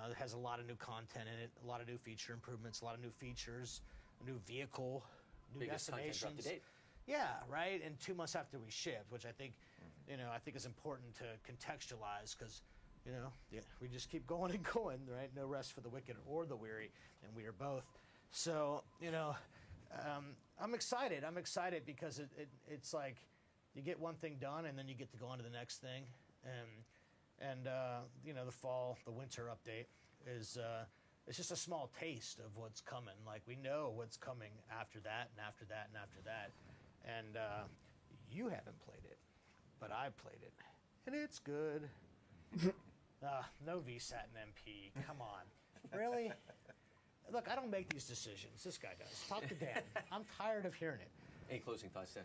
It has a lot of new content in it, a lot of new feature improvements, a lot of new features, a new vehicle, new Biggest content destinations. drop to date. Yeah, right. And 2 months after we shipped, which I think, I think is important to contextualize because, we just keep going and going, right? No rest for the wicked or the weary, and we are both. So, I'm excited. I'm excited because it's like you get one thing done and then you get to go on to the next thing. And the winter update is it's just a small taste of what's coming. Like, we know what's coming after that and after that and after that. And you haven't played it, but I played it, and it's good. No VSAT and MP. Come on. Really? Look, I don't make these decisions. This guy does. Talk to Dan. I'm tired of hearing it. Any closing thoughts, Dan?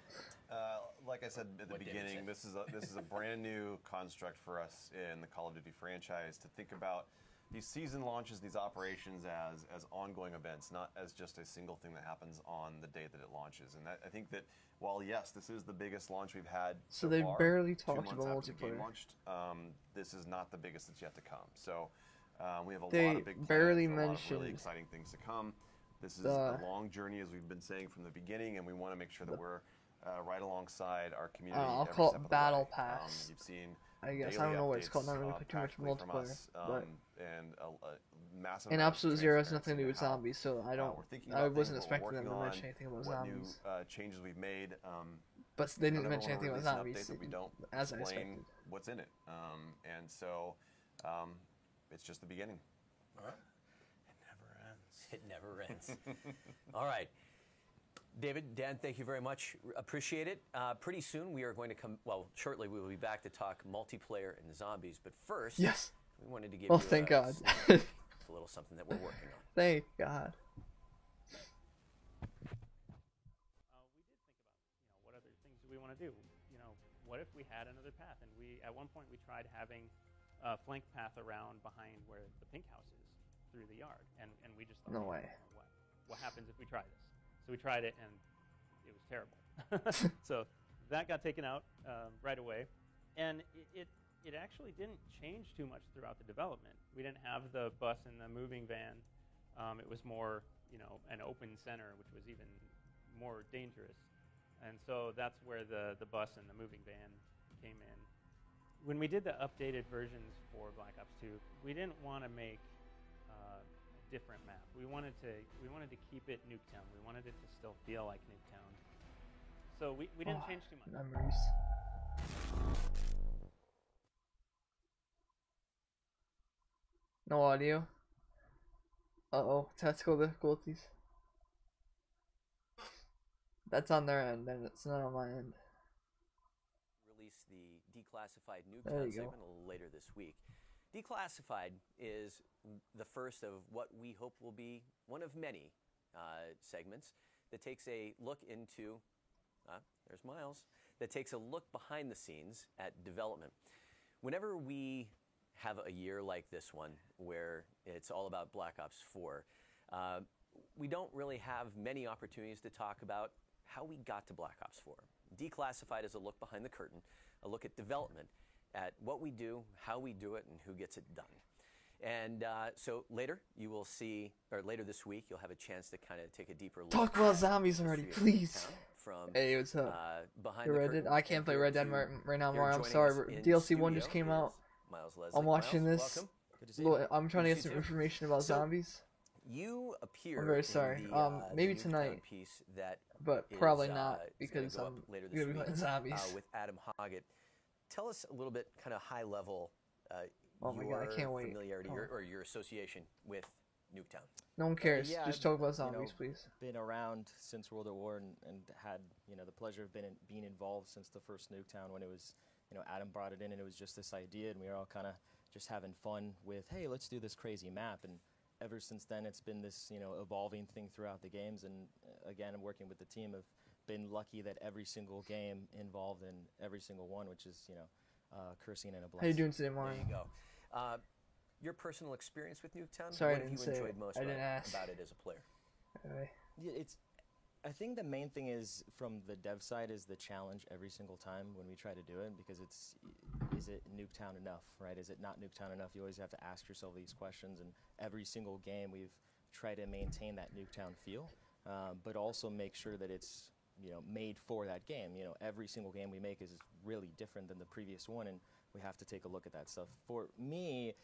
Like I said at the What David beginning, said. this is a brand new construct for us in the Call of Duty franchise to think about these season launches, these operations as ongoing events, not as just a single thing that happens on the day that it launches. And I think that while yes, this is the biggest launch we've had so they far, barely 2 talked months about after the game multiplayer. launched, this is not the biggest that's yet to come. So we have a They lot of big plans, barely a lot of mentioned really exciting things to come. This is the- a long journey, as we've been saying from the beginning, and we want to make sure that we're right alongside our community. I'll every call it step of the Battle way. Pass. You've seen I guess. daily I don't know what it's called. updates, Not really put too much practically from multiplayer. us, But and a massive in amount of Absolute Zero has nothing to do with transparency zombies, so I how, don't. we're thinking I about wasn't things, what we're expecting them to working mention on, anything about what zombies. new changes we've made. But they didn't don't ever mention wanna anything about release an zombies. update that we don't as I explain expected. what's in it, and so it's just the beginning. All right. It never ends. It never ends. All right. David, Dan, thank you very much. Appreciate it. Pretty soon we are going to shortly we will be back to talk multiplayer and zombies. But first, Yes. we wanted to give Oh, you thank God. a little something that we're working on. Thank God. We did think about, what other things do we want to do? What if we had another path? And at one point, we tried having a flank path around behind where the pink house is through the yard, and we just thought, No way. What happens if we try this? So we tried it, and it was terrible. So that got taken out right away, and it actually didn't change too much throughout the development. We didn't have the bus and the moving van. It was more, an open center, which was even more dangerous. And so that's where the bus and the moving van came in. When we did the updated versions for Black Ops 2, we didn't want to make a different map. We wanted to keep it Nuketown. We wanted it to still feel like Nuketown. So we didn't change too much. Memories. No audio. Uh-oh, technical difficulties. That's on their end, and it's not on my end. Release the Declassified There Nuketown you go. segment a little later this week. Declassified is the first of what we hope will be one of many segments that takes a look into, there's Miles, that takes a look behind the scenes at development. Whenever we have a year like this one, where it's all about Black Ops 4, we don't really have many opportunities to talk about how we got to Black Ops 4. Declassified is a look behind the curtain, a look at development, at what we do, how we do it, and who gets it done. And so later you will see, or later this week, you'll have a chance to kind of take a deeper look. Talk about zombies at the already, history of please. Nuketown From Hey, what's up? behind You the Red curtain. Dead? I can't And play here Red Dead to- right now, here Mario. I'm joining sorry. us in DLC 1 just studio came out. is Miles Leslie. I'm watching Miles, this. welcome. Good to see you. Look, I'm trying to Good get to see some you. information about So- zombies, You appear. I'm very in sorry. the, Maybe the Nuketown tonight. piece that but is, probably is not gonna because go I'm up later gonna this be week playing zombies. with Adam Hoggett. Tell us a little bit, kind of high level, Oh my your God, I can't wait. familiarity Oh. or your association with Nuketown. No one cares. yeah, Just I've, talk about you know, zombies, please. Been around since World at War and had the pleasure of being involved since the first Nuketown when it was Adam brought it in and it was just this idea and we were all kind of just having fun with, hey, let's do this crazy map. And ever since then it's been this evolving thing throughout the games. And again, I'm working with the team. Have been lucky that every single game involved in every single one, which is cursing and a blessing. How you doing today, There Mario? you go. Your personal experience with Nuketown. Sorry, I what have didn't you say enjoyed it. most I didn't about, ask. about it as a player? Alright. Yeah, I think the main thing is from the dev side is the challenge every single time when we try to do it because is it Nuketown enough, right? Is it not Nuketown enough? You always have to ask yourself these questions, and every single game we've tried to maintain that Nuketown feel, but also make sure that it's made for that game. Every single game we make is really different than the previous one, and we have to take a look at that stuff. For me,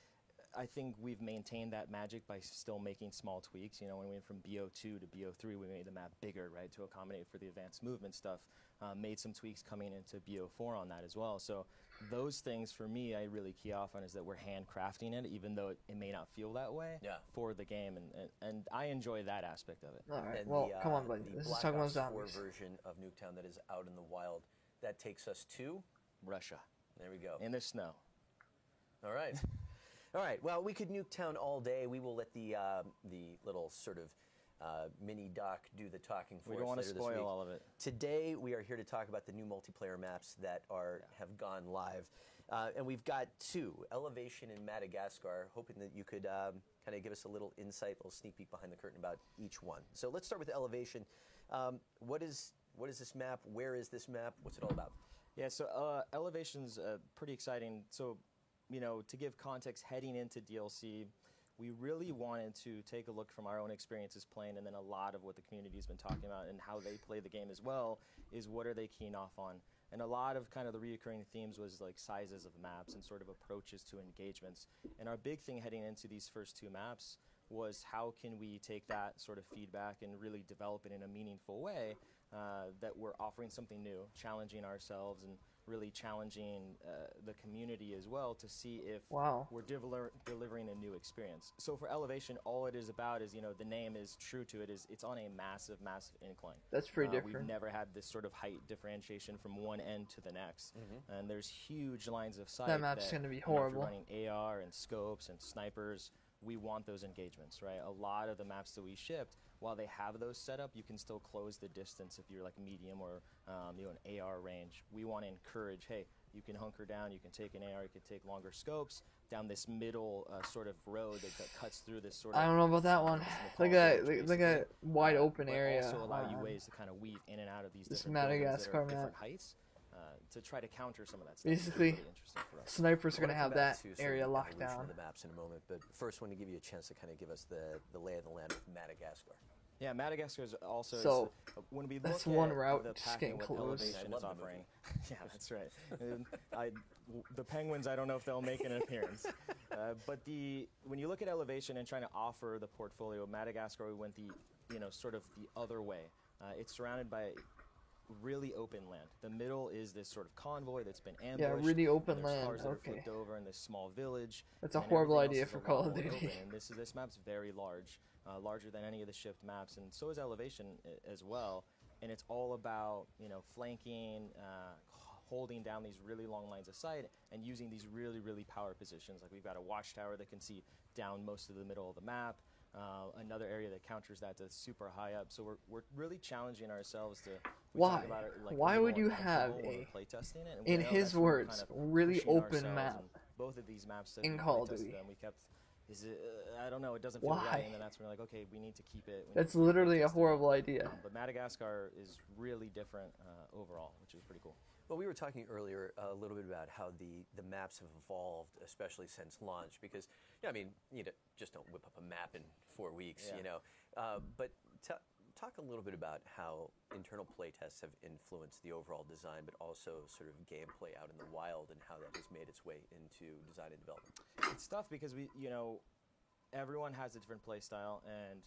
I think we've maintained that magic by still making small tweaks. When we went from BO2 to BO3, we made the map bigger, right, to accommodate for the advanced movement stuff. Made some tweaks coming into BO4 on that as well. So those things, for me, I really key off on is that we're handcrafting it, even though it may not feel that way for the game. And I enjoy that aspect of it. Alright, And well, the, come on, buddy. the Let's Black just talk about Ops 4 zombies. version of Nuketown that is out in the wild. That takes us to. Russia. There we go. In the snow. All right. All right. Well, we could Nuketown all day. We will let the little sort of mini doc do the talking for We us don't want to later this week. spoil all of it. Today, we are here to talk about the new multiplayer maps that have gone live. And we've got two, Elevation and Madagascar, hoping that you could kind of give us a little insight, a little sneak peek behind the curtain about each one. So let's start with Elevation. What is this map? Where is this map? What's it all about? Yeah, so Elevation's pretty exciting. So, to give context, heading into DLC, we really wanted to take a look from our own experiences playing, and then a lot of what the community's been talking about and how they play the game as well, is what are they keen off on. And a lot of kind of the reoccurring themes was like sizes of maps and sort of approaches to engagements. And our big thing heading into these first two maps was how can we take that sort of feedback and really develop it in a meaningful way that we're offering something new, challenging ourselves and really challenging the community as well to see if Wow. we're delivering a new experience. So for Elevation, all it is about is, the name is true to it, is it's on a massive, massive incline. That's pretty We've different. never had this sort of height differentiation from one end to the next. And there's huge lines of sight. That map's gonna be if you're horrible. running AR and scopes and snipers, we want those engagements, right? A lot of the maps that we shipped, while they have those set up, you can still close the distance if you're like medium or an AR range. We want to encourage, hey, you can hunker down, you can take an AR, you can take longer scopes down this middle sort of road that cuts through this sort of. I don't know about that one. Look at like a wide open but area. Also allow you on ways to kind of weave in and out of these this different buildings that Madagascar are different map. heights to try to counter some of that stuff. Basically, It's really interesting for us. Snipers are I gonna wanna have come back that to sort of area the locked evolution down. of the maps in a moment, but first, I want to give you a chance to kind of give us the lay of the land of Madagascar. Yeah, Madagascar is also So, when we look that's at one route, the just packing getting what close. Elevation I is love the offering. Yeah, that's right. And the Penguins, I don't know if they'll make an appearance, but when you look at Elevation and trying to offer the portfolio, Madagascar, we went the sort of the other way. It's surrounded by really open land. The middle is this sort of convoy that's been ambushed. really and open there's land, Cars that are okay. flipped over in this small village. That's a and horrible everything else idea is for a lot Call of more Duty. open. And this map's very large, larger than any of the shipped maps, and so is Elevation as well. And it's all about flanking, holding down these really long lines of sight, and using these really, really power positions. Like we've got a watchtower that can see down most of the middle of the map. Another area that counters that that's super high up. So we're really challenging ourselves to. we Why? talk about it like Why we're would more you have comfortable when a, we're playtesting it, and in we know his that's when we're words, kind of really pushing open ourselves, map and both of these maps that in we Call of playtested Duty? them, we kept. I don't know. It doesn't feel Why? right, and then that's when we're like, okay, we need to keep it. That's literally a horrible idea. But Madagascar is really different overall, which is pretty cool. Well, we were talking earlier a little bit about how the maps have evolved, especially since launch, because I mean, just don't whip up a map in 4 weeks, But talk a little bit about how internal playtests have influenced the overall design, but also sort of gameplay out in the wild, and how that has made its way into design and development. It's tough because everyone has a different play style, and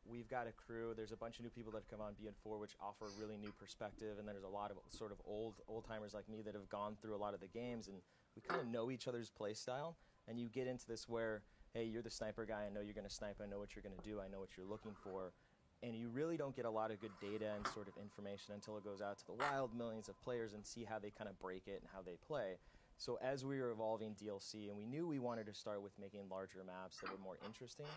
we've got a crew. There's a bunch of new people that come on BN4, which offer a really new perspective, and there's a lot of sort of old timers like me that have gone through a lot of the games, and we kind of know each other's play style. And you get into this where, hey, you're the sniper guy. I know you're going to snipe. I know what you're going to do. I know what you're looking for. And you really don't get a lot of good data and sort of information until it goes out to the wild millions of players and see how they kind of break it and how they play. So as we were evolving DLC, and we knew we wanted to start with making larger maps that were more interesting,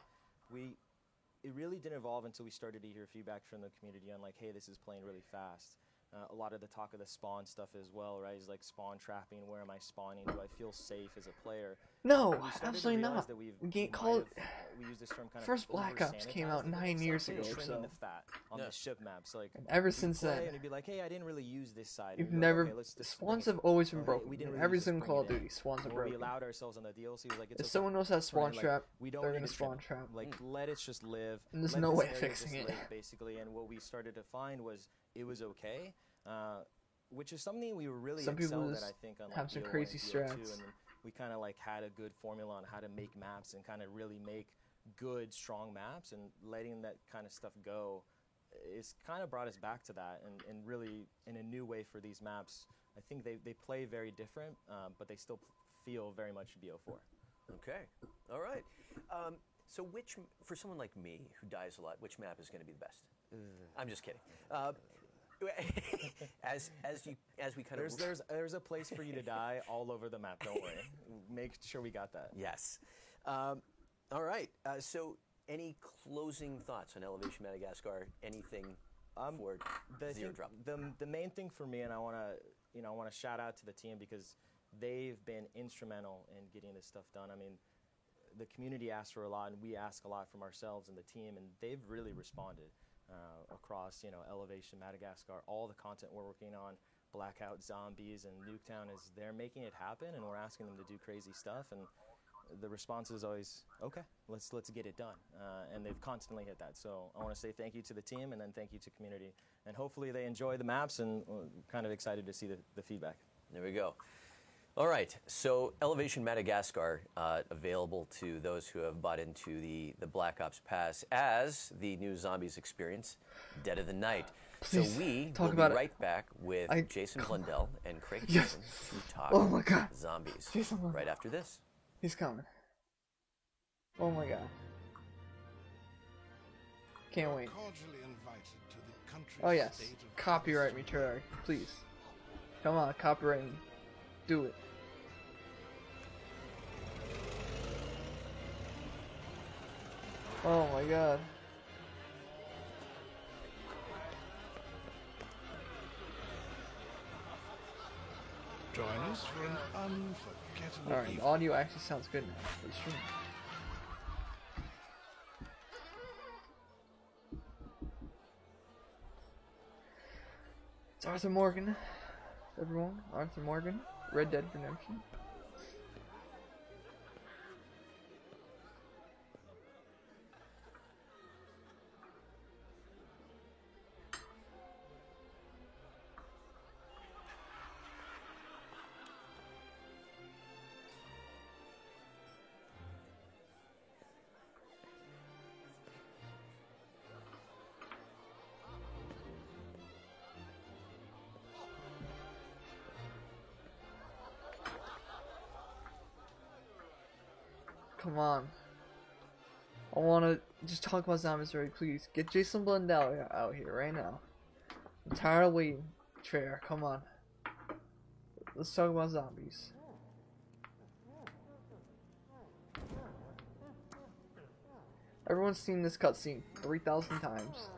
it really didn't evolve until we started to hear feedback from the community on like, hey, this is playing really fast. A lot of the talk of the spawn stuff as well, right? Is like spawn trapping. Where am I spawning? Do I feel safe as a player? No, And we started to absolutely realize not. that we use this term kind First of Black Ops came out over-sanitized it. 9 It's years like ago or trimming so. the fat on the ship maps. Like, And ever we'd since play then, and it'd be like, hey, I didn't really use this side. you've And we'd be like, never. okay, let's just Spawns bring have it. always been Hey, broken. we didn't In really every use this, single bring Call it of in. Duty, spawns are And what we broken. allowed ourselves on the DLC was like, it's If okay. someone else has spawn Right, like, trap, we don't they're need gonna to trim spawn it. trap. Like, let it just live. And there's Let no this way area fixing just it. live, basically. And what we started to find was it was okay, which is something we were really Some people excelled at, just I think, on like have some BO1 crazy and BO2, strats. and then we kind of like had a good formula on how to make maps and kind of really make good, strong maps, and letting that kind of stuff go. It's kind of brought us back to that, and really in a new way for these maps. I think they play very different, but they still feel very much BO4. Okay, all right. So for someone like me who dies a lot, which map is going to be the best? I'm just kidding. As we kind of There's a place for you to die all over the map. Don't worry. Make sure we got that. Yes. All right. So any closing thoughts on Elevation Madagascar? Anything for Zero Drop? The main thing for me, and I want to shout out to the team because they've been instrumental in getting this stuff done. I mean, the community asks for a lot, and we ask a lot from ourselves and the team, and they've really responded across, Elevation Madagascar, all the content we're working on, Blackout, Zombies, and Nuketown they're making it happen, and we're asking them to do crazy stuff, and the response is always, okay, let's get it done, and they've constantly hit that. So I want to say thank you to the team, and then thank you to community, and hopefully they enjoy the maps, and kind of excited to see the feedback. There we go. All right, so Elevation Madagascar, available to those who have bought into the Black Ops Pass as the new Zombies experience, Dead of the Night. Please so we talk will about be it. right back with Jason Blundell and Craig Yes. Gibson to talk Oh my God. Zombies Jason Blundell. right after this. He's coming. Oh my God. Can't wait. Cordially invited to the country Oh yes. state of Copyright me, Treyarch. Please. Come on, copyright me. Do it. Oh my God. Join us for an unforgettable Alright, the evening. audio actually sounds good now for the stream. It's Arthur Morgan. Everyone, Arthur Morgan, Red Dead Redemption. Come on. I wanna just talk about zombies already, please. Get Jason Blundell out here right now. I'm tired of waiting. Treyarch, come on. Let's talk about zombies. Everyone's seen this cutscene 3,000 times.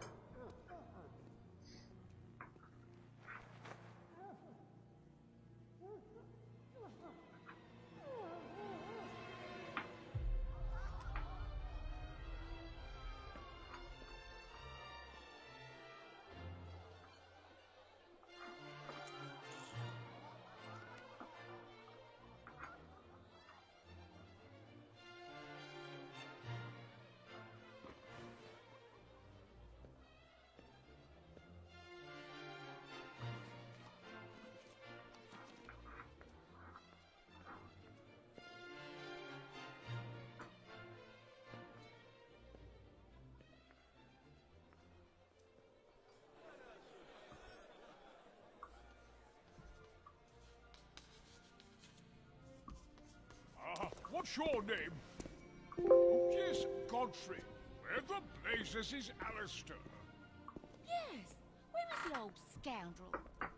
What's your name? Oh, yes, Godfrey. Where the blazes is Alistair? Yes. Where is the old scoundrel?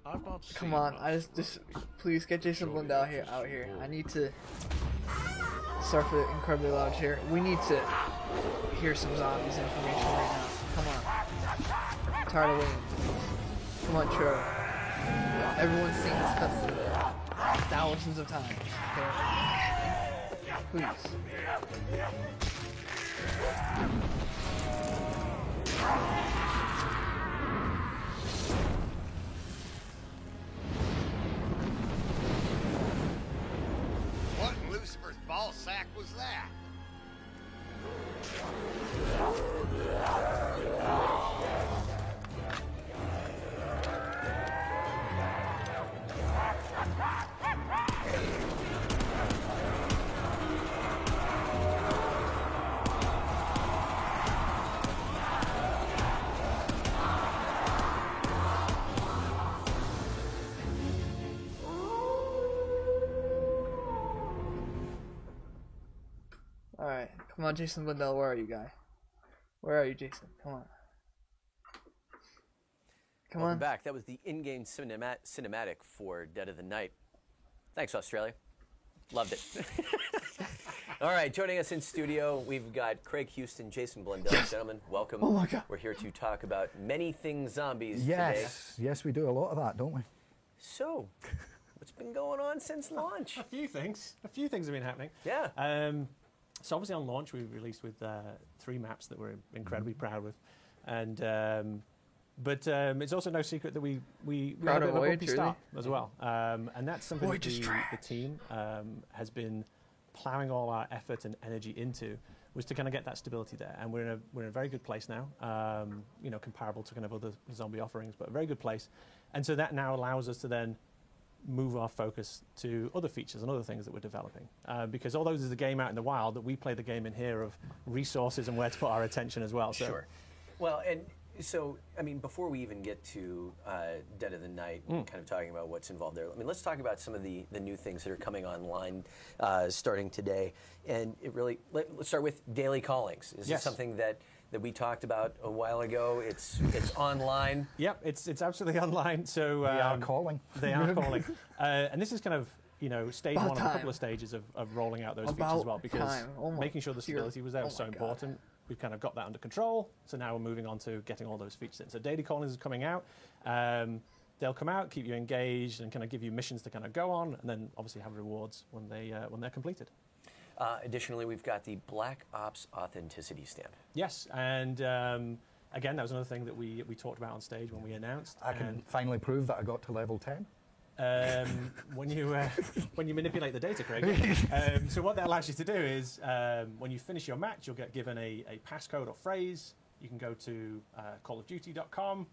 I've not Come seen on, much I just please get Jason Surely Blundell that here is out here. all. I need to start for the incredibly loud chair. We need to hear some zombies information right now. Come on. I'm tired of waiting. Come on, Trevor. Everyone's seen this cutscene thousands of times. Okay? Please. What in Lucifer's ball sack was that? Alright, come on, Jason Blundell, where are you, guy? Where are you, Jason? Come on. Come Welcome on. back. That was the in-game cinematic for Dead of the Night. Thanks, Australia. Loved it. All right, joining us in studio, we've got Craig Houston, Jason Blundell. Gentlemen, welcome. Oh my God. We're here to talk about many things zombies Yes, yes, we do a lot of that, don't we? today. So, what's been going on since launch? A few things have been happening. Yeah. So obviously on launch we released with 3 maps that we're incredibly proud with, and but it's also no secret that we Proud had a bit of of a Voyager, bumpy start really? as well, and that's something that Voyager's the trash. team has been plowing all our effort and energy into, was to kind of get that stability there, and we're in a very good place now, comparable to kind of other zombie offerings, but a very good place, and so that now allows us to then move our focus to other features and other things that we're developing. Because although there's a game out in the wild, that we play the game in here of resources and where to put our attention as well. So. Sure. Well, and so, I mean, before we even get to Dead of the Night, kind of talking about what's involved there, I mean, let's talk about some of the new things that are coming online starting today. And it really, let's start with daily callings. Is this something that we talked about a while ago? It's online. Yep, it's absolutely online. So They are calling. They are calling, and this is kind of stage About one of a time. couple of stages of rolling out those features About as well, because time. Oh my making sure the dear. stability was there was Oh so my God. important. We've kind of got that under control, so now we're moving on to getting all those features in. So daily callings is coming out. They'll come out, keep you engaged, and kind of give you missions to kind of go on, and then obviously have rewards when they're completed. Additionally, we've got the Black Ops Authenticity Stamp. Yes, and again, that was another thing that we talked about on stage when we announced. I can finally prove that I got to level 10. When you manipulate the data, Craig. So what that allows you to do is, when you finish your match, you'll get given a passcode or phrase. You can go to callofduty.com,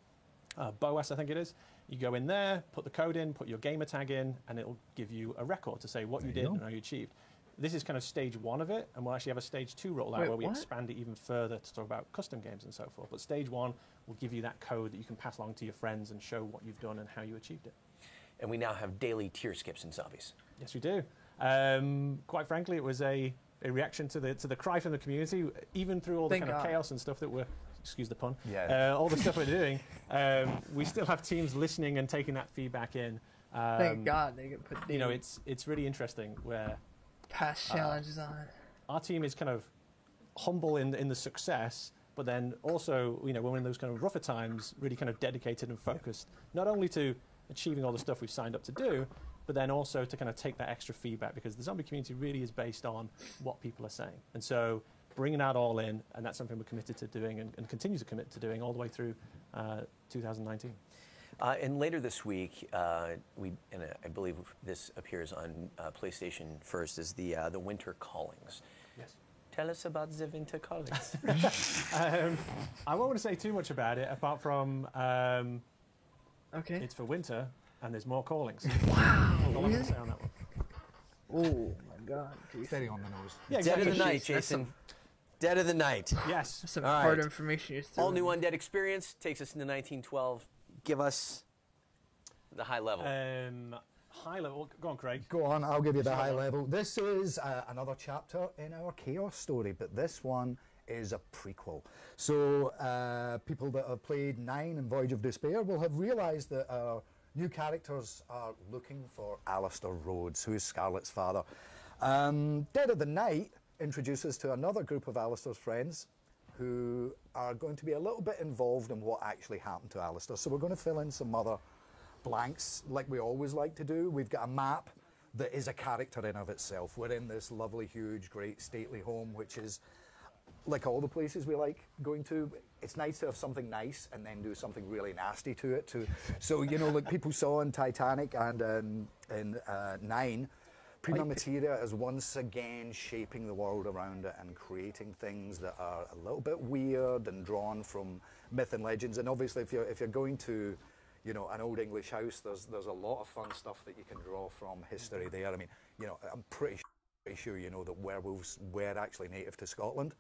BOAS I think it is. You go in there, put the code in, put your gamer tag in, and it'll give you a record to say what you There did you and go. how you achieved. This is kind of stage one of it, and we'll actually have a stage 2 rollout Wait, where we what? expand it even further to talk about custom games and so forth. But stage 1 will give you that code that you can pass along to your friends and show what you've done and how you achieved it. And we now have daily tier skips in zombies. Yes, we do. Quite frankly, it was a reaction to the cry from the community, even through all the Thank kind of God. chaos and stuff that we're, excuse the pun, Yeah. all the stuff we're doing. We still have teams listening and taking that feedback in. Thank God they get put. It's really interesting where past challenges on. our team is kind of humble in the success, but then also, when we're in those kind of rougher times, really kind of dedicated and focused, not only to achieving all the stuff we've signed up to do, but then also to kind of take that extra feedback, because the zombie community really is based on what people are saying. And so bringing that all in, and that's something we're committed to doing and continue to commit to doing all the way through 2019. And later this week, I believe this appears on PlayStation first, is the Winter Callings. Yes. Tell us about the Winter Callings. I won't want to say too much about it, apart from Okay. it's for winter, and there's more callings. Wow. That's all I'm going Really? to say on that one. Oh my God. Jason. Steady on the nose. Yeah, Dead exactly. of the Night, That's Jason. some- Dead of the Night. Yes. Some All hard right. information you're still. All new Undead experience takes us into 1912. Give us the high level. high level. Go on, Craig. Go on, I'll give you the high level. This is another chapter in our Chaos story, but this one is a prequel. So people that have played 9 and Voyage of Despair will have realised that our new characters are looking for Alistair Rhodes, who is Scarlet's father. Dead of the Night introduces to another group of Alistair's friends who are going to be a little bit involved in what actually happened to Alistair. So we're going to fill in some other blanks like we always like to do. We've got a map that is a character in of itself. We're in this lovely, huge, great, stately home, which is like all the places we like going to. It's nice to have something nice and then do something really nasty to it too. So, you know, like people saw in Titanic and in 9, Prima Materia is once again shaping the world around it and creating things that are a little bit weird and drawn from myth and legends. And obviously, if you're going to, you know, an old English house, there's a lot of fun stuff that you can draw from history there. I mean, you know, I'm pretty sure you know that werewolves were actually native to Scotland.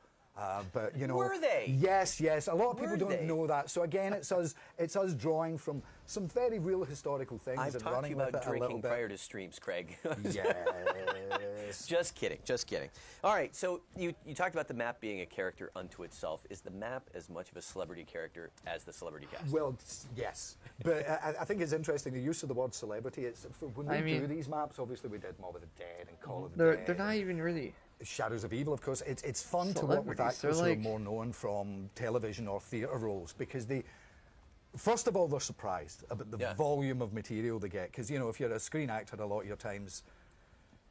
But you know, were they? Yes, yes. A lot of people don't know that. So again, it's us drawing from some very real historical things I've and talked to running you with about it a little drinking bit. prior to streams, Craig. Yes. Just kidding, just kidding. All right, so you talked about the map being a character unto itself. Is the map as much of a celebrity character as the celebrity cast? Well, yes, but I think it's interesting the use of the word celebrity. It's when we do these maps. Obviously, we did Mob of the Dead and Call of the Dead. They're not even really Shadows of Evil, of course. It's fun to work with actors who are more known from television or theatre roles because they, first of all, they're surprised about the volume of material they get. Because, you know, if you're a screen actor, a lot of your time's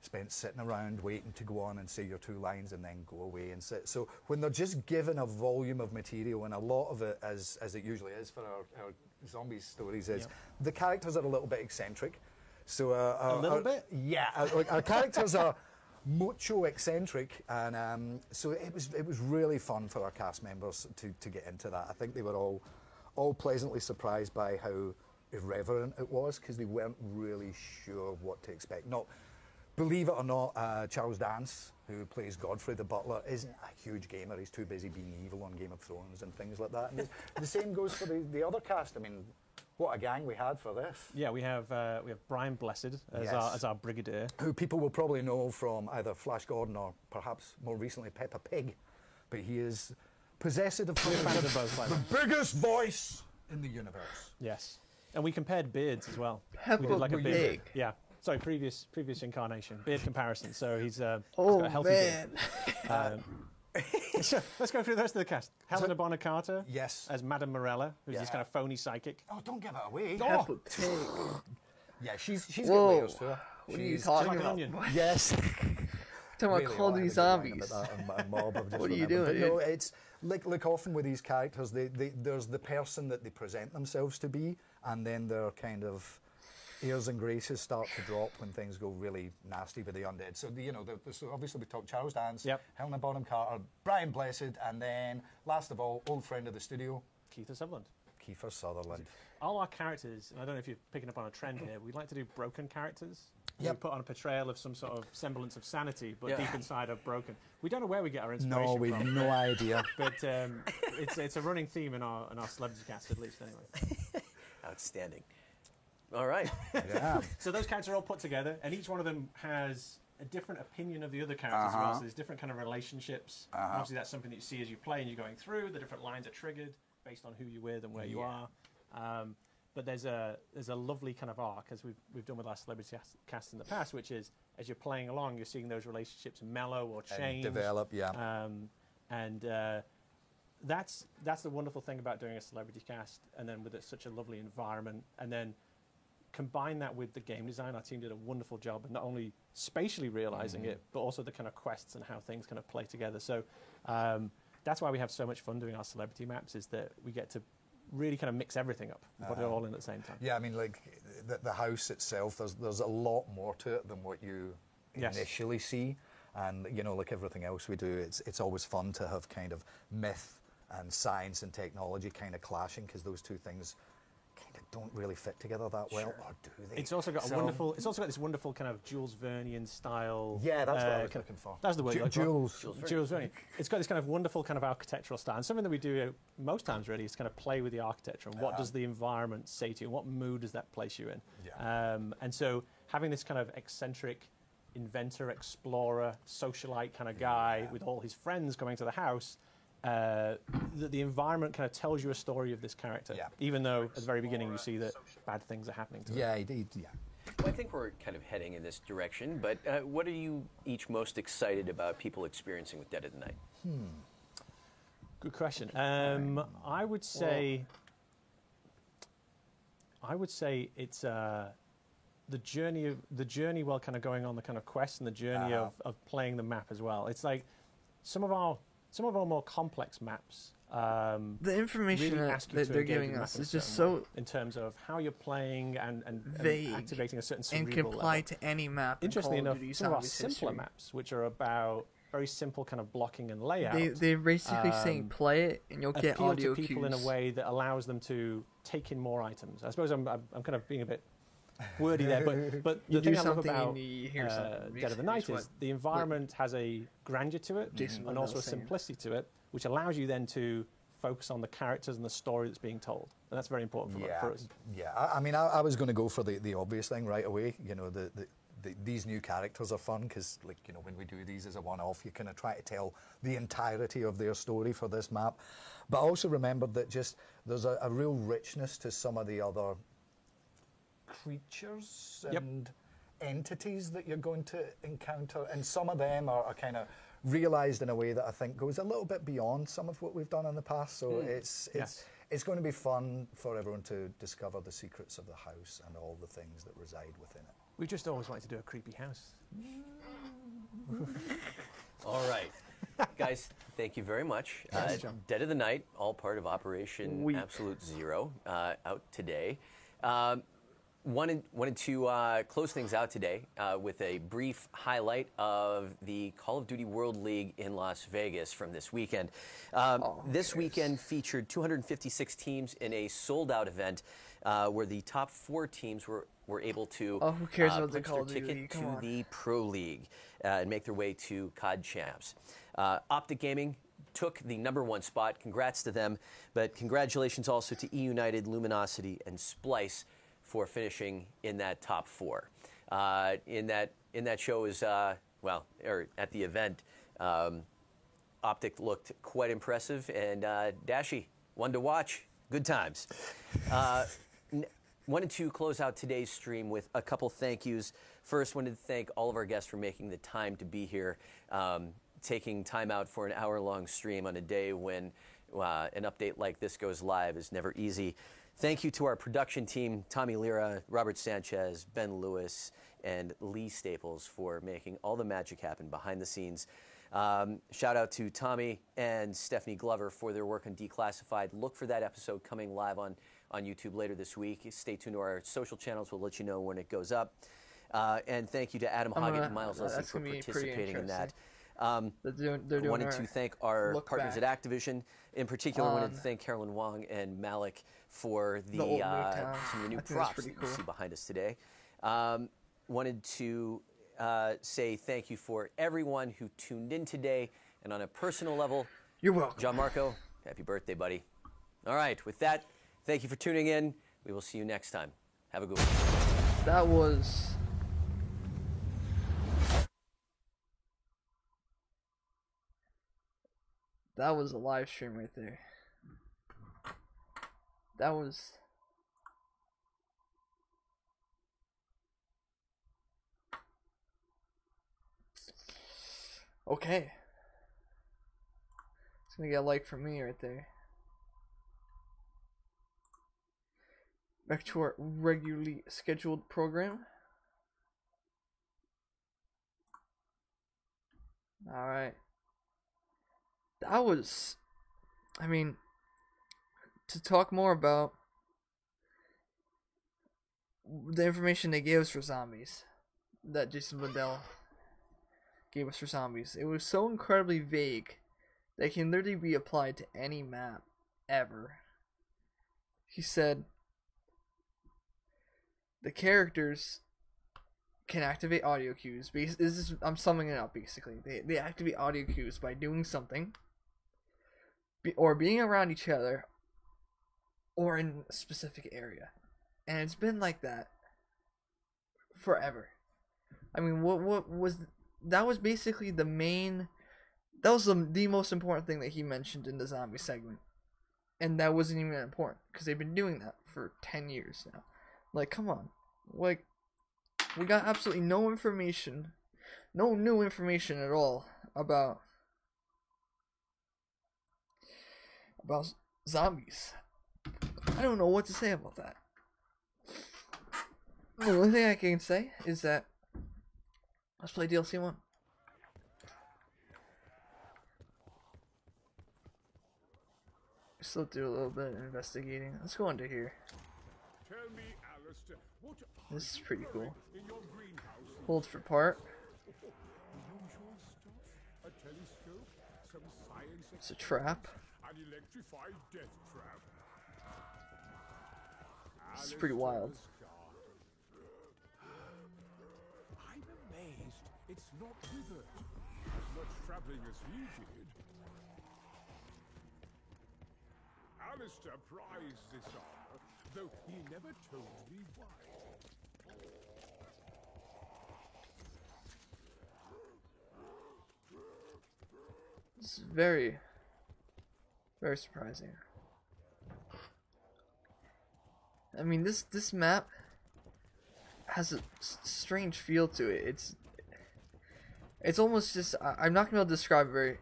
spent sitting around waiting to go on and say your 2 lines and then go away and sit. So when they're just given a volume of material, and a lot of it, as it usually is for our zombies stories, is the characters are a little bit eccentric. So a little bit? Yeah, our characters are mucho eccentric, and so it was really fun for our cast members to get into that. I think they were all pleasantly surprised by how irreverent it was because they weren't really sure what to expect. Not, believe it or not, Charles Dance, who plays Godfrey the Butler, isn't a huge gamer. He's too busy being evil on Game of Thrones and things like that. And the same goes for the other cast. I mean, what a gang we had for this. Yeah, we have Brian Blessed as our brigadier, who people will probably know from either Flash Gordon or perhaps more recently Peppa Pig, but he is possessive of the biggest voice in the universe. Yes, and we compared beards as well. Peppa we did like a beard. Pig. Yeah. Sorry, previous incarnation, beard comparison. So he's got oh a healthy man. beard. So let's go through the rest of the cast. Helena Bonham Carter, yes, as Madame Morella, who's this kind of phony psychic. Oh, don't give it away. Peppa Pig. Yeah, she's got Whoa. layers to her. What are you She's talking like an about? onion. Yes. Talking about Call of Duty Zombies. Mob, What are you doing, But no, dude? it's like often with these characters, there's the person that they present themselves to be, and then their kind of airs and graces start to drop when things go really nasty with the undead. So, so obviously we talked Charles Dance, Helena Bonham Carter, Brian Blessed, and then, last of all, old friend of the studio, Kiefer Sutherland. Kiefer Sutherland. All our characters, and I don't know if you're picking up on a trend here, we like to do broken characters. Yep. We put on a portrayal of some sort of semblance of sanity, but deep inside are broken. We don't know where we get our inspiration No, we've from. no idea. But it's a running theme in our celebrity cast, at least, anyway. Outstanding. All right. Yeah. So those characters are all put together, and each one of them has a different opinion of the other characters as well. So there's different kind of relationships. Obviously, that's something that you see as you play and you're going through. The different lines are triggered based on who you're with and where you are. But there's a lovely kind of arc, as we've done with our celebrity cast in the past, which is as you're playing along, you're seeing those relationships mellow or change, and develop. That's the wonderful thing about doing a celebrity cast, and then with such a lovely environment, and then combine that with the game design. Our team did a wonderful job of not only spatially realizing it, but also the kind of quests and how things kind of play together. So that's why we have so much fun doing our celebrity maps, is that we get to really kind of mix everything up and put it all in at the same time. Yeah, I mean, like the house itself, there's a lot more to it than what you initially see. And, like everything else we do, it's always fun to have kind of myth and science and technology kind of clashing, because those two things kind of don't really fit together that well, or do they? It's also got this wonderful kind of Jules Vernian style. Yeah, that's what I was looking for. That's the word. Jules Vernian. It's got this kind of wonderful kind of architectural style. And something that we do most times really is kind of play with the architecture and what does the environment say to you, and what mood does that place you in. Yeah. And so having this kind of eccentric inventor, explorer, socialite kind of guy with all his friends coming to the house, the environment kind of tells you a story of this character, even though at the very beginning you see that bad things are happening to him. Yeah, indeed, yeah. Well, I think we're kind of heading in this direction, but what are you each most excited about people experiencing with Dead of the Night? Good question. I would say it's the journey while kind of going on the kind of quest and the journey of playing the map as well. It's like some of our more complex maps. The information really that ask you to they're engage giving the map us in a is just certain way so in terms of how you're playing and vague activating a certain and cerebral can apply level. to any map. in Interestingly Call of enough, Duty some of our Zombies simpler history. maps, which are about very simple kind of blocking and layout, They're basically saying play it and you'll get appeal audio to people cues. in a way that allows them to take in more items. I suppose I'm kind of being a bit wordy there, but You the do thing I love something about and you hear something. Dead of the Night is the environment has a grandeur to it Jason and also a Blundell's saying. simplicity to it, which allows you then to focus on the characters and the story that's being told, and that's very important for us. Yeah, I mean, I was going to go for the obvious thing right away. You know, these new characters are fun because, like, you know, when we do these as a one-off, you kind of try to tell the entirety of their story for this map. But also remember that just there's a real richness to some of the other creatures and entities that you're going to encounter, and some of them are kind of realized in a way that I think goes a little bit beyond some of what we've done in the past. So it's going to be fun for everyone to discover the secrets of the house and all the things that reside within it. We just always wanted to do a creepy house. All right. Guys, thank you very much. Dead of the Night, all part of Operation Absolute Zero, out today. Wanted to close things out today with a brief highlight of the Call of Duty World League in Las Vegas from this weekend. This weekend featured 256 teams in a sold-out event where the top 4 teams were able to who cares about the punch Call their of ticket Duty? to Come on. the Pro League and make their way to COD Champs. Optic Gaming took the #1 spot. Congrats to them, but congratulations also to eUnited, Luminosity, and Splice for finishing in that top 4. In that show is at the event, Optic looked quite impressive, and Dashy, one to watch. Good times. Wanted to close out today's stream with a couple thank yous. First, wanted to thank all of our guests for making the time to be here, taking time out for an hour-long stream on a day when an update like this goes live is never easy. Thank you to our production team, Tommy Lira, Robert Sanchez, Ben Lewis, and Lee Staples for making all the magic happen behind the scenes. Shout out to Tommy and Stephanie Glover for their work on Declassified. Look for that episode coming live on YouTube later this week. Stay tuned to our social channels. We'll let you know when it goes up. And thank you to Adam Hoggett and Miles Leslie for participating in that. They're doing wanted to thank our partners at Activision. In particular, wanted to thank Carolyn Wong and Malik for some of the new props that you see behind us today. Wanted to say thank you for everyone who tuned in today. And on a personal level, you're welcome. John Marco, happy birthday, buddy. All right, with that, thank you for tuning in. We will see you next time. Have a good one. That was... That was a live stream right there. That was... Okay. It's gonna get a like from me right there. Back to our regularly scheduled program. Alright. That was... I mean... To talk more about... the information they gave us for zombies. That Jason Blundell gave us for zombies. It was so incredibly vague that it can literally be applied to any map ever. He said the characters can activate audio cues. I'm summing it up basically. They activate audio cues by doing something, or being around each other, or in a specific area. And it's been like that forever. I mean, what was that? Was basically the main. That was the most important thing that he mentioned in the zombie segment, and that wasn't even important because they've been doing that for 10 years now. Like, come on, like, we got absolutely no information, no new information at all about zombies. I don't know what to say about that. The only thing I can say is that let's play DLC 1. Still do a little bit of investigating. Let's go under here. Tell me, Alistair, what This is pretty cool. in your greenhouse? Hold for part. The usual stuff. A telescope, some science. It's a trap. An electrified death trap. This is pretty wild. I'm amazed it's not withered. As much traveling as he did. Alistair prized this armor, though he never told me why. It's very, very surprising. I mean, this map has a strange feel to it. It's almost just I'm not gonna be able to describe it very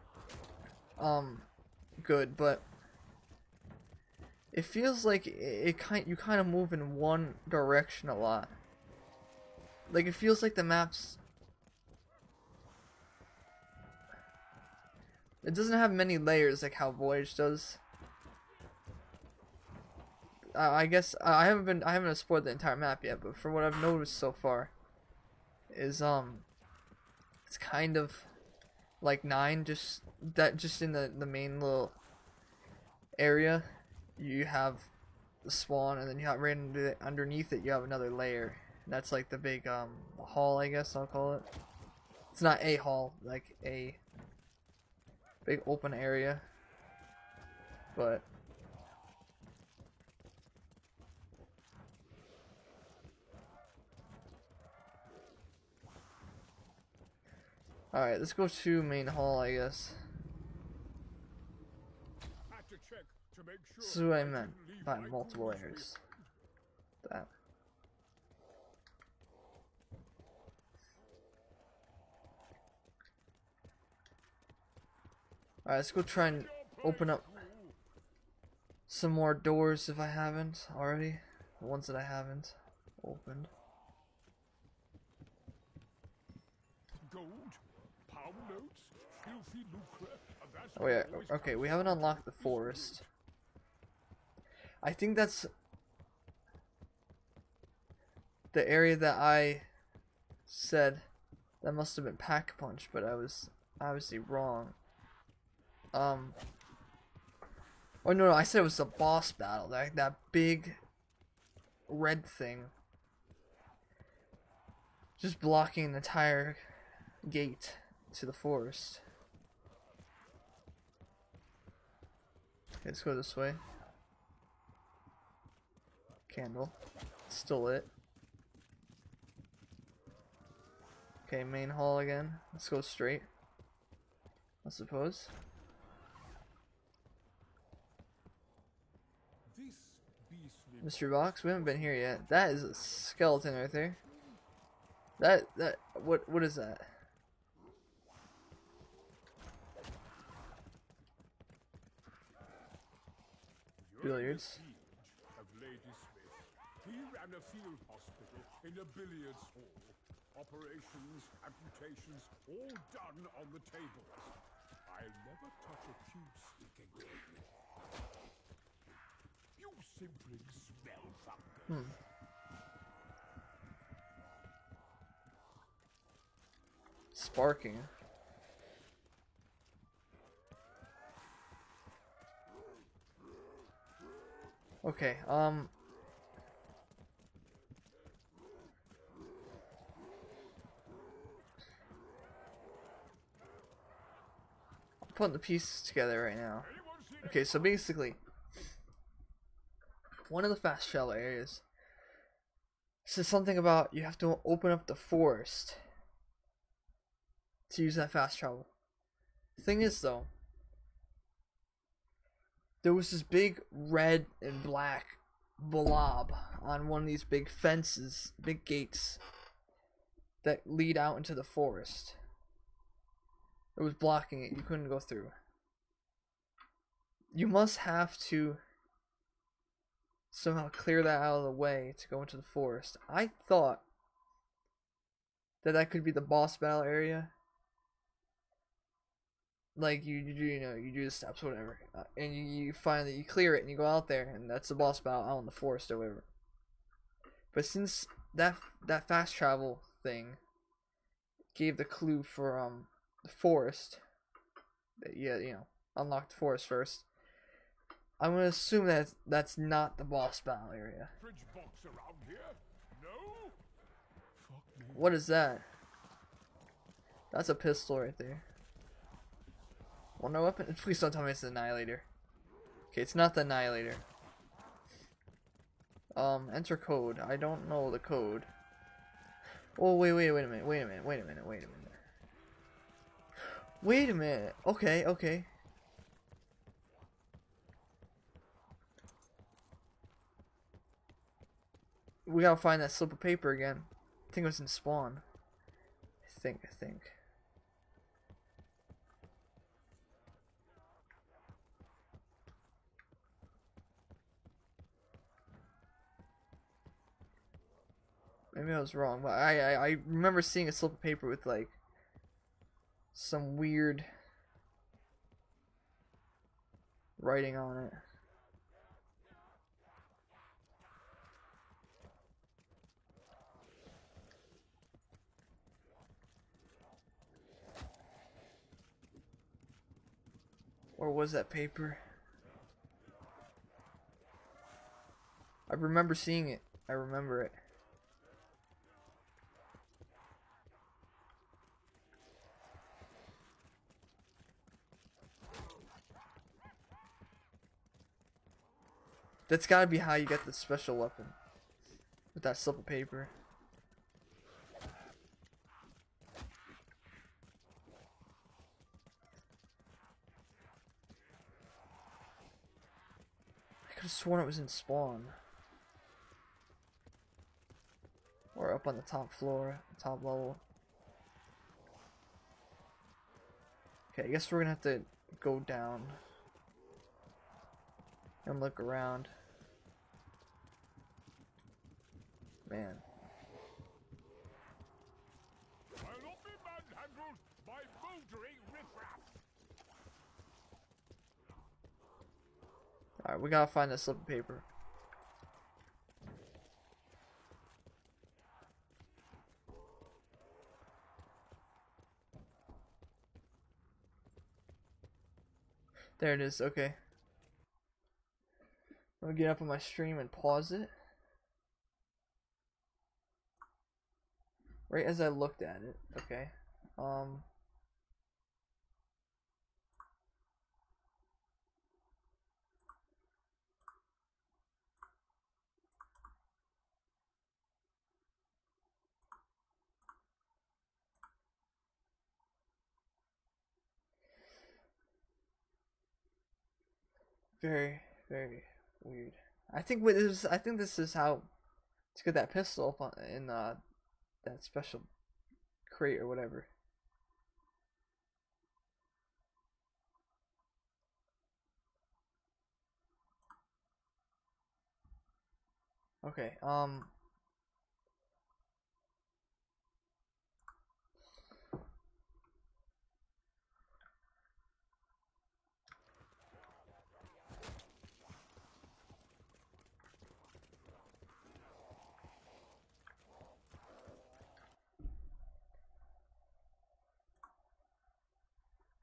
good, but it feels like you kind of move in one direction a lot. Like, it feels like the maps. It doesn't have many layers like how Voyage does. I guess I haven't explored the entire map yet, but from what I've noticed so far, is it's kind of like 9, just in the main little area, you have the spawn, and then you have right underneath it you have another layer. And that's like the big hall, I guess I'll call it. It's not a hall, like a big open area, but alright, let's go to main hall, I guess. Had to check to make sure. This is what I meant by multiple layers. That. Alright, let's go try and open up some more doors if I haven't already. The ones that I haven't opened. Gold, pound notes, filthy lucre, and that's Oh yeah, always okay, we haven't unlocked the forest. I think that's the area that I said that must have been Pack-a-Punch, but I was obviously wrong. Oh no, I said it was the boss battle, that big red thing. Just blocking the entire gate to the forest. Okay, let's go this way. Candle. Still lit. Okay, main hall again. Let's go straight, I suppose. Mystery box? We haven't been here yet. That is a skeleton right there. What is that? Billiards. Of Lady Smith. He ran a field hospital in a billiards hall. Operations, amputations, all done on the tables. I'll never touch a cue stick again. You simply smell fungus. Sparking. Okay, I'm putting the pieces together right now. Okay, so basically, one of the fast travel areas This is something about you have to open up the forest to use that fast travel. Thing is though, there was this big red and black blob on one of these big fences, big gates that lead out into the forest. It was blocking it. You couldn't go through. You must have to somehow clear that out of the way to go into the forest. I thought that could be the boss battle area. Like you do the steps, whatever, and you find that you clear it and you go out there, and that's the boss battle out in the forest or whatever. But since that fast travel thing gave the clue for the forest, that unlock the forest first, I'm gonna assume that that's not the boss battle area. What is that? That's a pistol right there. Wonder weapon? Please don't tell me it's the Annihilator. Okay, it's not the Annihilator. Enter code. I don't know the code. Oh, wait a minute. Wait a minute. Okay. We gotta find that slip of paper again. I think it was in spawn. I think. Maybe I was wrong, but I remember seeing a slip of paper with like some weird writing on it. Or was that paper? I remember seeing it. I remember it. That's gotta be how you get the special weapon. With that slip of paper. I could have sworn it was in spawn. Or up on the top floor, top level. Okay, I guess we're gonna have to go down and look around. Man. I'll not be manhandled by mouldering riffraff. Alright, we gotta find that slip of paper. There it is, okay. I'm gonna get up on my stream and pause it. Right as I looked at it, okay. Very, very weird. I think this is how to get that pistol up on, in that special crate or whatever. Okay,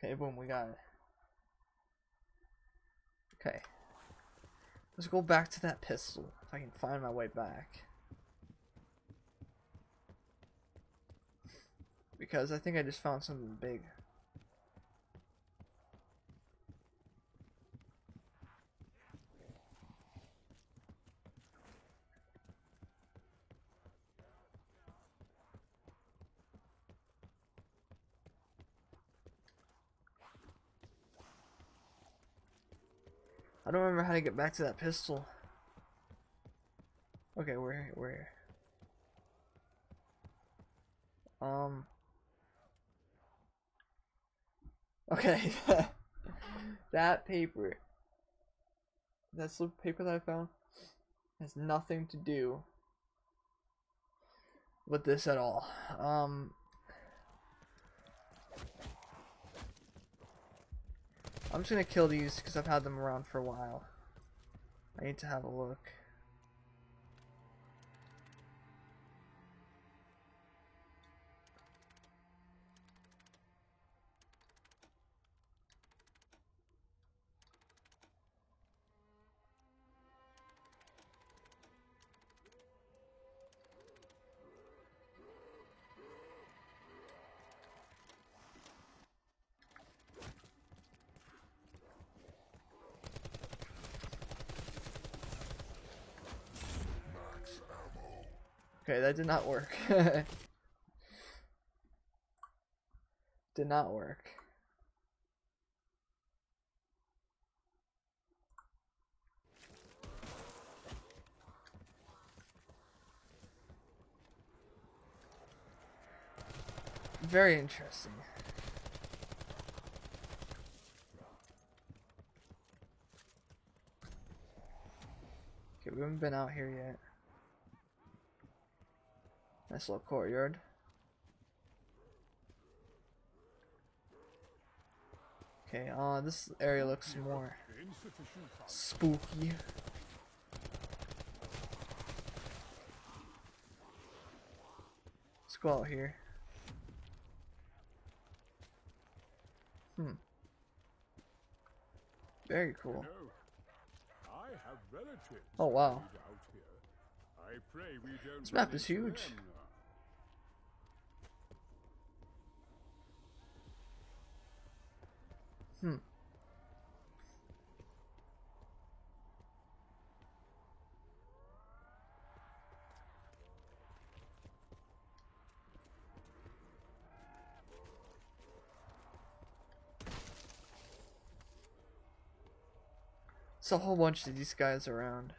okay, boom, we got it. Okay. Let's go back to that pistol, if I can find my way back. Because I think I just found something big. I don't remember how to get back to that pistol. Okay, we're here. Okay. That paper. That slip of paper that I found has nothing to do with this at all. I'm just gonna kill these because I've had them around for a while. I need to have a look. Okay, that did not work. Did not work. Very interesting. Okay, we haven't been out here yet. Nice little courtyard. Okay, this area looks more spooky. Let's go out here. Very cool. I have relatives Oh wow. out here. I pray we don't This map run is into huge. them. There's a whole bunch of these guys around.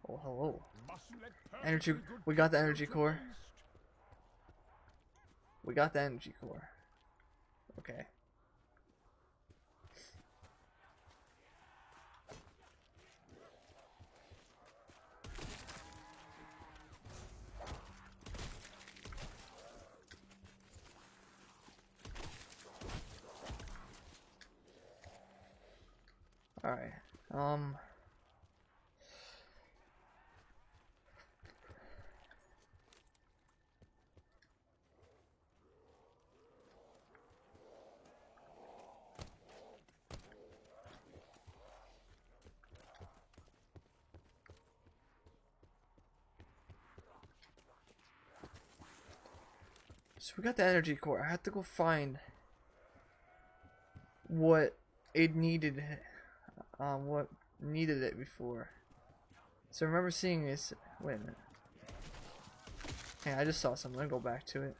Oh, hello. Mustn't let Energy. perfectly good We got the people energy go to core. waste. We got the energy core. Okay. Alright. So we got the energy core. I have to go find what it needed. What needed it before. So I remember seeing this. Wait a minute. Hey, I just saw something. I'm gonna go back to it.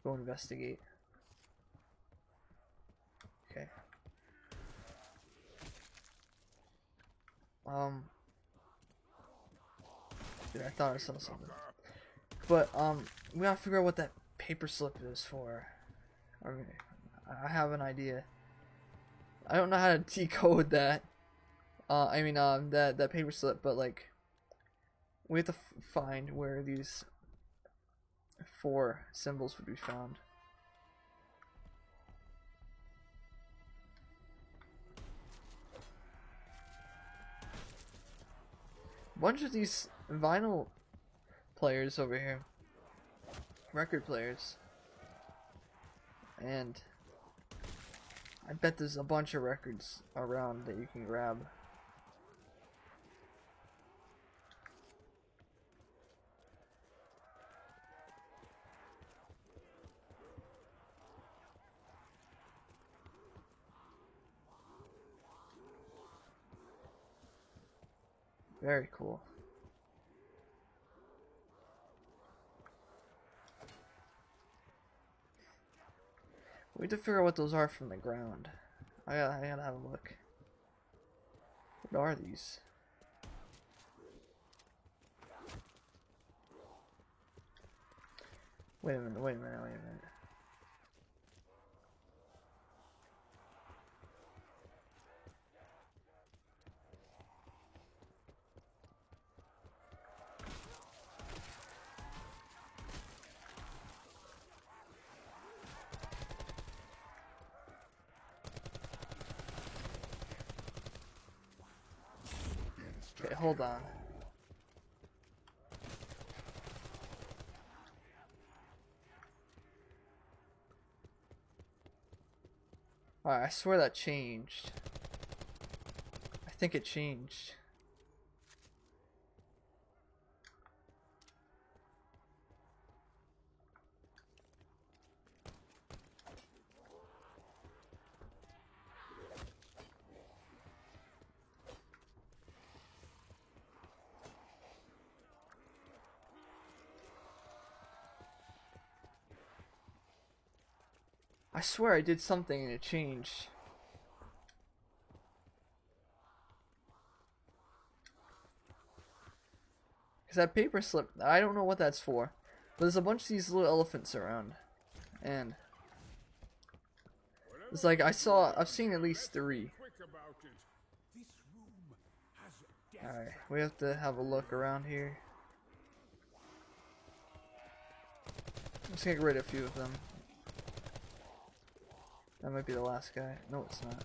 Go investigate. Okay. Dude, I thought I saw something. But we gotta figure out what that paper slip is for. I mean, I have an idea. I don't know how to decode that. That paper slip, but like, we have to find where these 4 symbols would be found. Bunch of these vinyl players over here, record players, and I bet there's a bunch of records around that you can grab. Very cool. We have to figure out what those are from the ground. I gotta have a look. What are these? Wait a minute, wait a minute, wait a minute. Okay, hold on. Alright, I swear that changed. I think it changed. I swear I did something and it changed. Because that paper slip, I don't know what that's for. But there's a bunch of these little elephants around. And it's like I've seen at least 3. Alright, we have to have a look around here. I'm just gonna get rid of a few of them. That might be the last guy. No, it's not.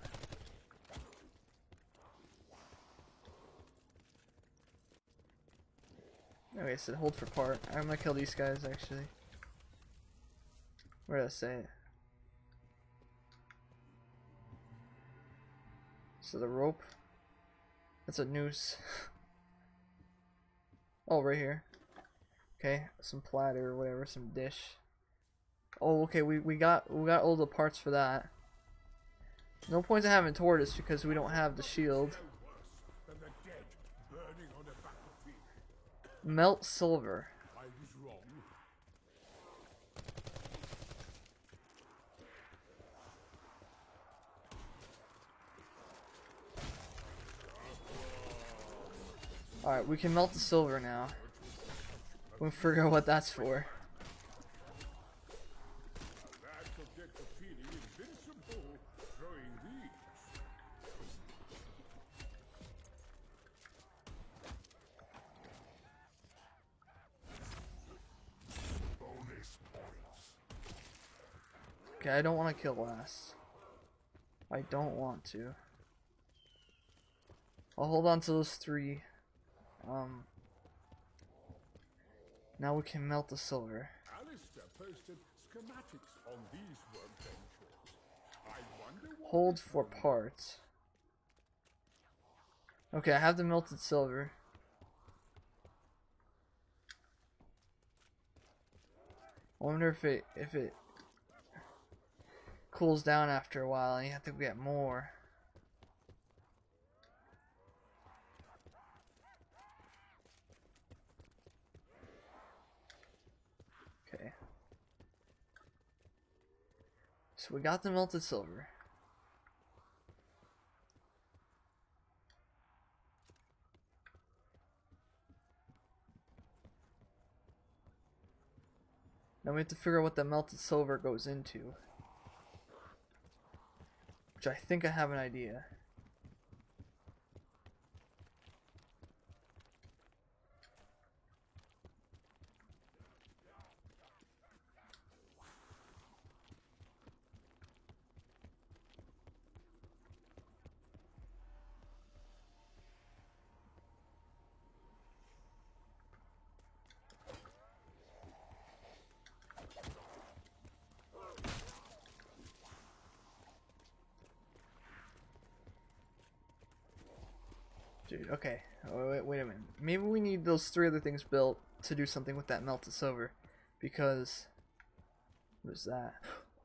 Okay, it said hold for part. I'm gonna kill these guys actually. Where did I say it? So the rope. That's a noose. Oh, right here. Okay, some platter or whatever, some dish. Oh, okay, we got all the parts for that. No point in having tortoise because we don't have the shield. Melt silver. Alright, we can melt the silver now. We'll figure out what that's for. Okay, I don't want to kill last. I don't want to. I'll hold on to those 3. Now we can melt the silver. Alistair posted schematics on these workbenches. I wonder what Hold for parts. Okay, I have the melted silver. I wonder if it cools down after a while and you have to get more. Okay. So we got the melted silver. Now we have to figure out what the melted silver goes into. Which I think I have an idea. Dude, okay. Wait a minute. Maybe we need those 3 other things built to do something with that melted silver. Because... what is that?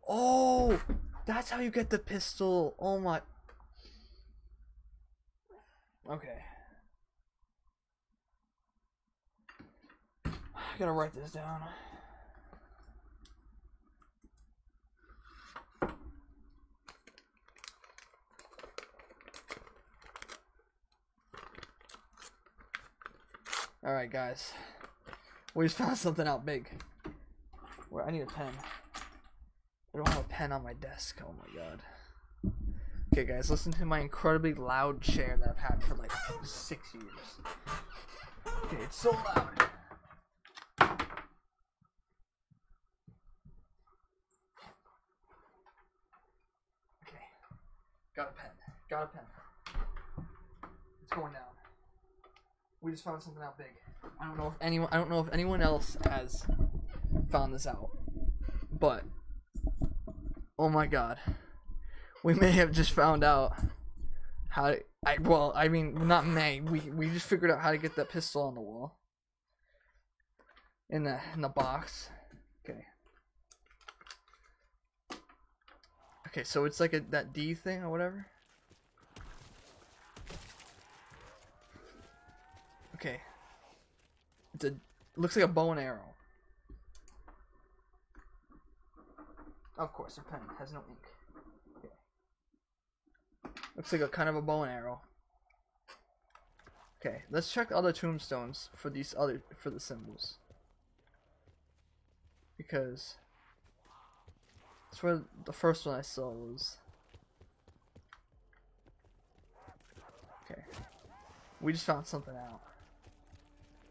Oh! That's how you get the pistol! Oh my... Okay. I gotta write this down. Alright, guys. We just found something out big. Where I need a pen. I don't have a pen on my desk. Oh my god. Okay, guys, listen to my incredibly loud chair that I've had for like 6 years. Okay, it's so loud. Okay, got a pen. Got a pen. It's going down. We just found something out big. I don't know if anyone else has found this out, but oh my god, we may have just found out how to, I mean not may, we just figured out how to get that pistol on the wall in the box. Okay, so it's like that D thing or whatever. Okay, looks like a bow and arrow. Of course, a pen has no ink. Okay. Looks like a kind of a bow and arrow. Okay, let's check other tombstones for the symbols, because that's where the first one I saw was. Okay, we just found something out.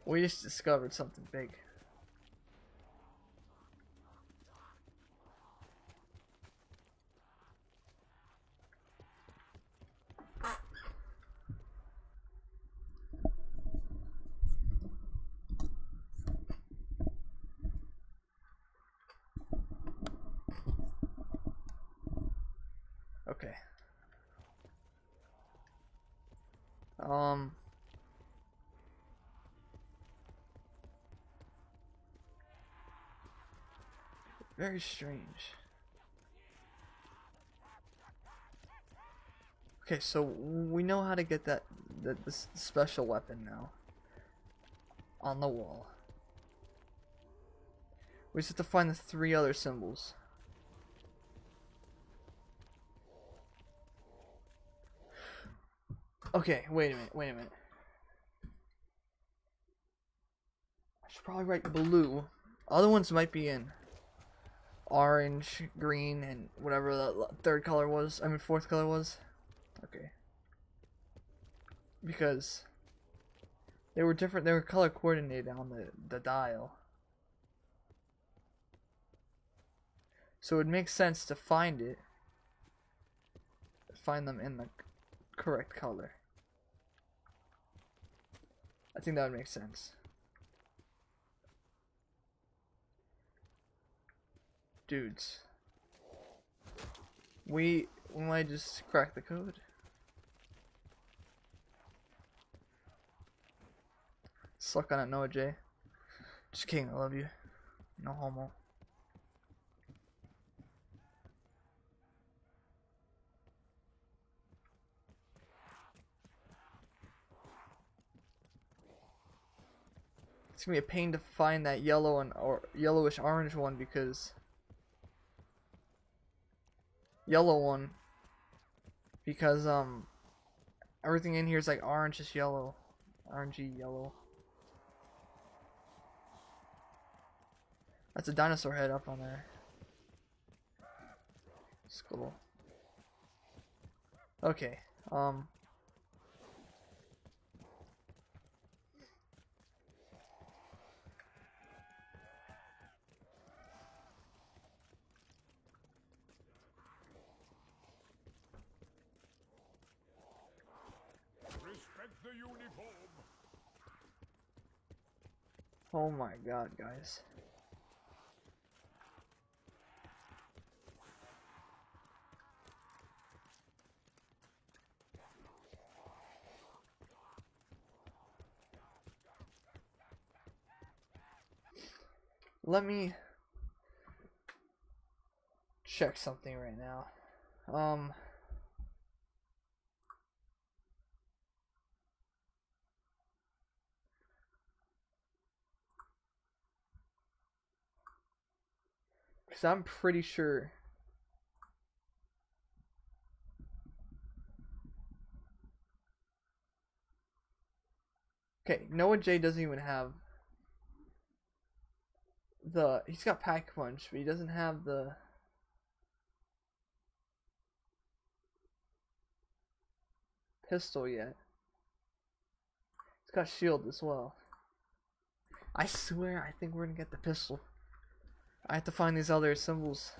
We just discovered something big. Okay. Very strange. Okay, so we know how to get this special weapon now on the wall. We just have to find the 3 other symbols. Okay, wait a minute. I should probably write blue. Other ones might be in orange, green, and whatever the third color was. I mean, fourth color was. Okay. Because they were different. They were color coordinated on the dial. So it makes sense to find them in the correct color. I think that would make sense. Dudes, we might just crack the code. Suck on it, Noah J. Just kidding, I love you. No homo. It's gonna be a pain to find that yellow or yellowish orange one, because everything in here is like orange yellow, orangey yellow. That's a dinosaur head up on there. Skull. Okay. Respect the uniform. Oh my god, guys. Let me check something right now. Because I'm pretty sure Okay, Noah J doesn't even have the. He's got Pack Punch, but he doesn't have the. Pistol yet. He's got shield as well. I swear, I think we're gonna get the pistol. I have to find these other symbols.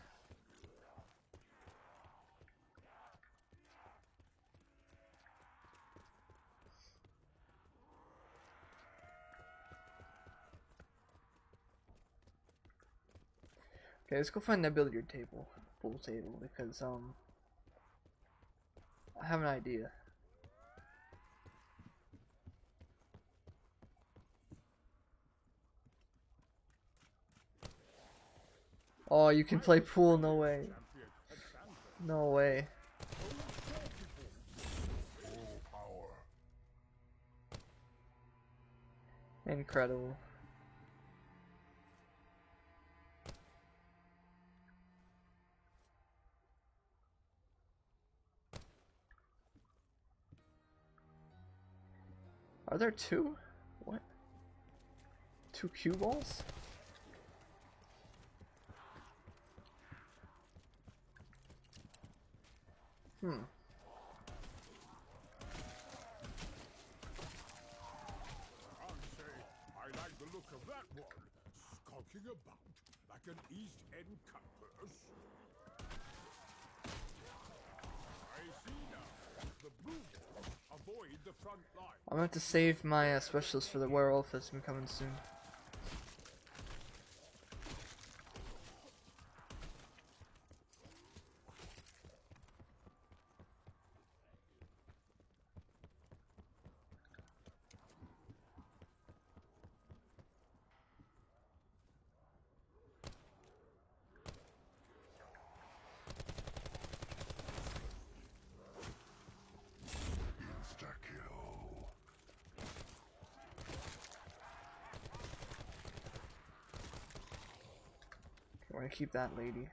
Okay, let's go find the billiard table, pool table, because I have an idea. Oh, you can play pool? No way. No way. Incredible. Are there two? What? Two cue balls? Hmm. I like the look of that one, skulking about like an East End cutpurse. I see now. The blue ones avoid the front line. I'm gonna have to save my specialist for the werewolf that's been coming soon. We're gonna keep that lady.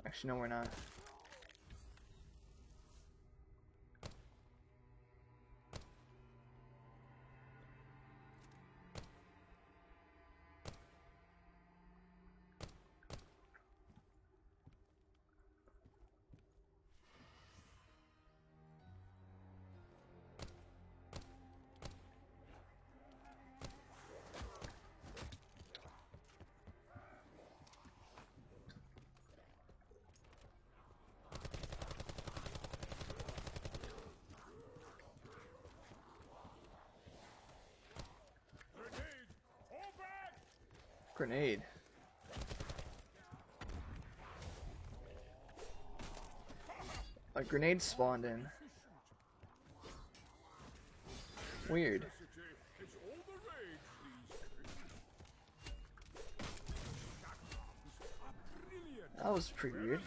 Actually, no, we're not. Grenade. A grenade spawned in. Weird. That was pretty weird.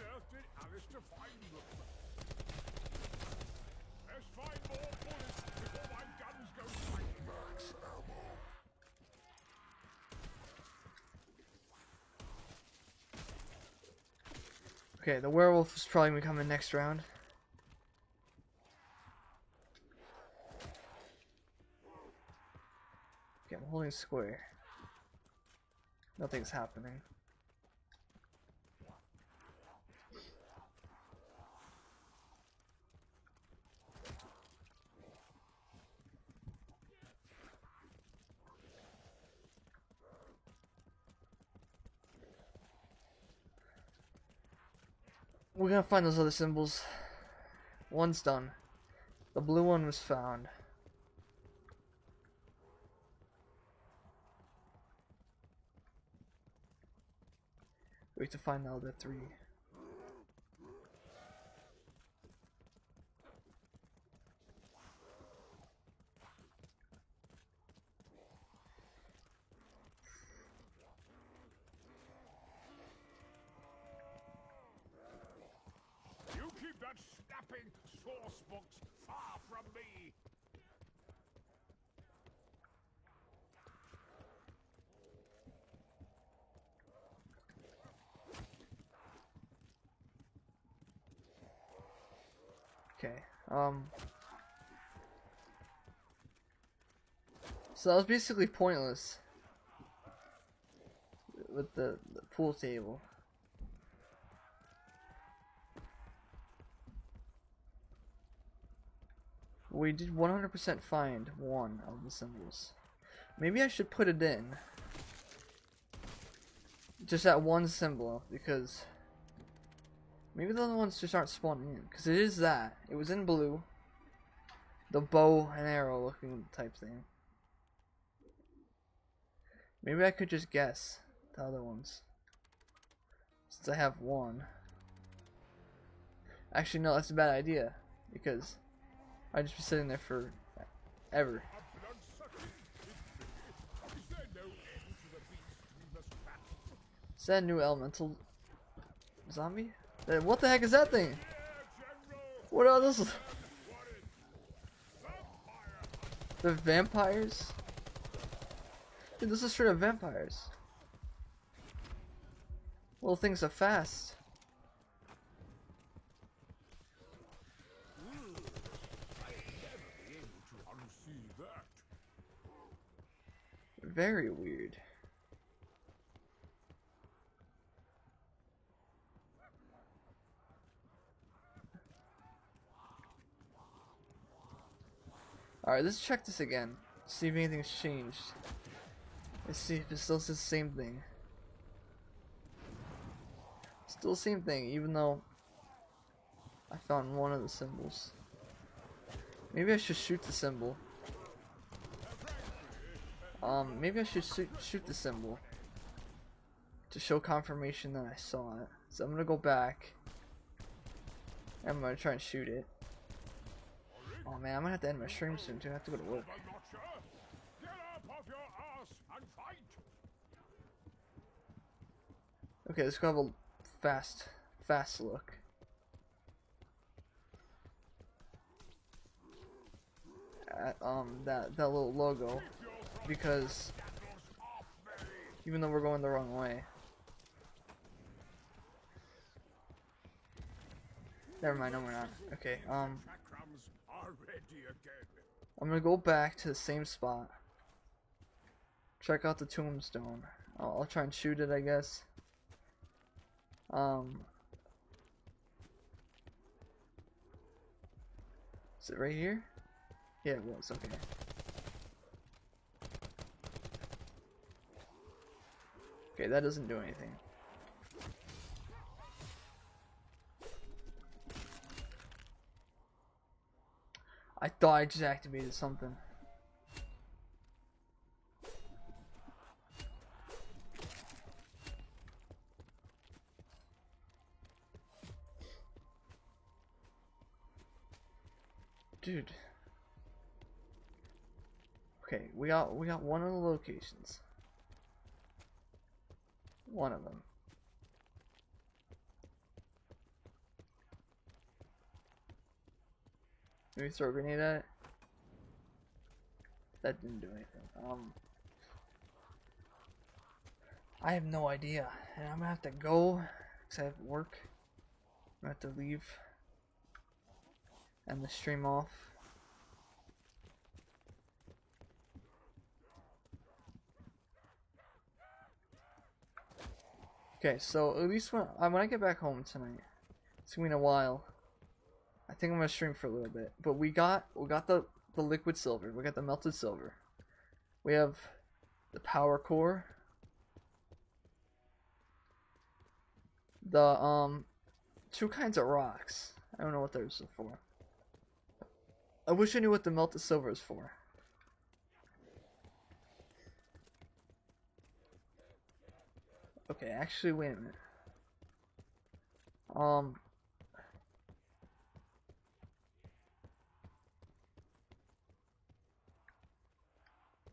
Okay, the werewolf is probably gonna come in next round. Okay, I'm holding square. Nothing's happening. We're gonna find those other symbols. One's done. The blue one was found. We have to find the other three. You keep that snapping source box far from me. Okay, So that was basically pointless with the pool table. We did 100% find one of the symbols. Maybe I should put it in. Just that one symbol, because maybe the other ones just aren't spawning in. Because it is that. It was in blue. The bow and arrow looking type thing. Maybe I could just guess the other ones. Since I have one. Actually, no, that's a bad idea. Because I'd just be sitting there for ever. Is that a new elemental zombie? What the heck is that thing? What are those? The vampires? Dude, this is straight up vampires. Little things are fast. Very weird. Alright, let's check this again. See if anything's changed. Let's see if it still says the same thing. Still the same thing, even though I found one of the symbols. Maybe I should shoot the symbol. Maybe I should shoot the symbol to show confirmation that I saw it. So I'm gonna go back. And I'm gonna try and shoot it. Oh man, I'm gonna have to end my stream soon too. I have to go to work. Okay, let's go have a fast look. At that little logo, because even though we're going the wrong way. Never mind, no we're not. Okay, I'm gonna go back to the same spot. Check out the tombstone. I'll try and shoot it, I guess. Is it right here? Yeah, it was, okay. Okay, that doesn't do anything. I thought I just activated something. Dude. Okay, we got one of the locations. One of them. Maybe throw a grenade at it? That didn't do anything. I have no idea. And I'm gonna have to go because I have work. I'm gonna have to leave. And the stream off. Okay, so at least when I get back home tonight, it's gonna be a while. I think I'm gonna stream for a little bit. But we got the liquid silver. We got the melted silver. We have the power core. The two kinds of rocks. I don't know what those are for. I wish I knew what the melted silver is for. Okay, actually, wait a minute.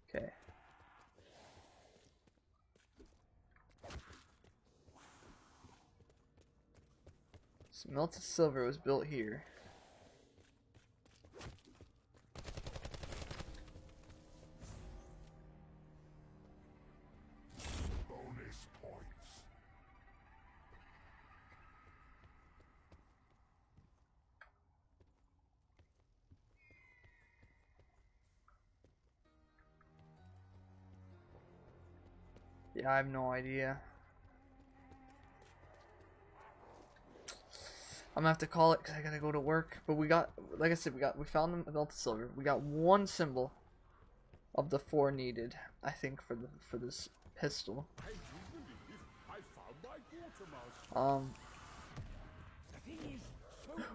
Okay. So melted silver was built here. Yeah, I have no idea. I'm gonna have to call it because I gotta go to work. But we got, like I said, we found the melted silver. We got one symbol of the 4 needed, I think, for this pistol.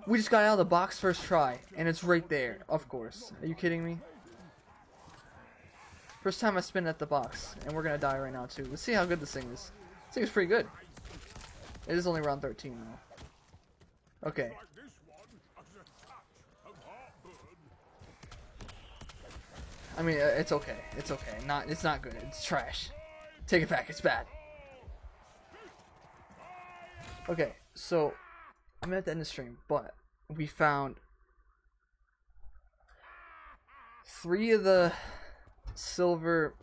We just got out of the box first try, and it's right there. Of course. Are you kidding me? First time I spin at the box, and we're gonna die right now too. Let's see how good this thing is. This thing is pretty good. It is only round 13 though. Okay. I mean, it's okay. It's okay. It's not good. It's trash. Take it back. It's bad. Okay, so I'm at the end of the stream, but we found 3 of the silver,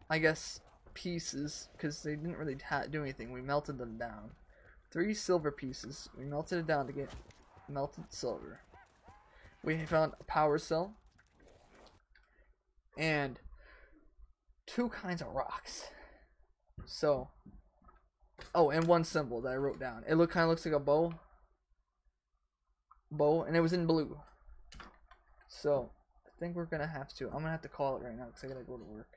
I guess, pieces, because they didn't really do anything. We melted them down. 3 silver pieces. We melted it down to get melted silver. We found a power cell and 2 kinds of rocks. So, oh, and 1 symbol that I wrote down. It kind of looks like a bow, and it was in blue. So I think we're gonna have to. I'm gonna have to call it right now because I gotta go to work.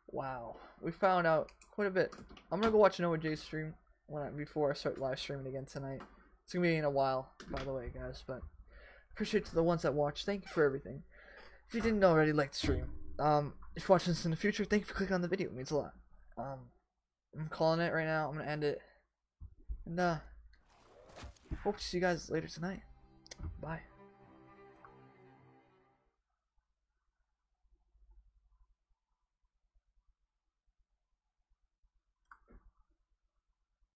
Wow, we found out quite a bit. I'm gonna go watch Noah J's stream before I start live streaming again tonight. It's gonna be in a while, by the way, guys. But appreciate to the ones that watch. Thank you for everything. If you didn't already like the stream, if you're watching this in the future, thank you for clicking on the video. It means a lot. I'm calling it right now. I'm gonna end it, and hope to see you guys later tonight. Bye.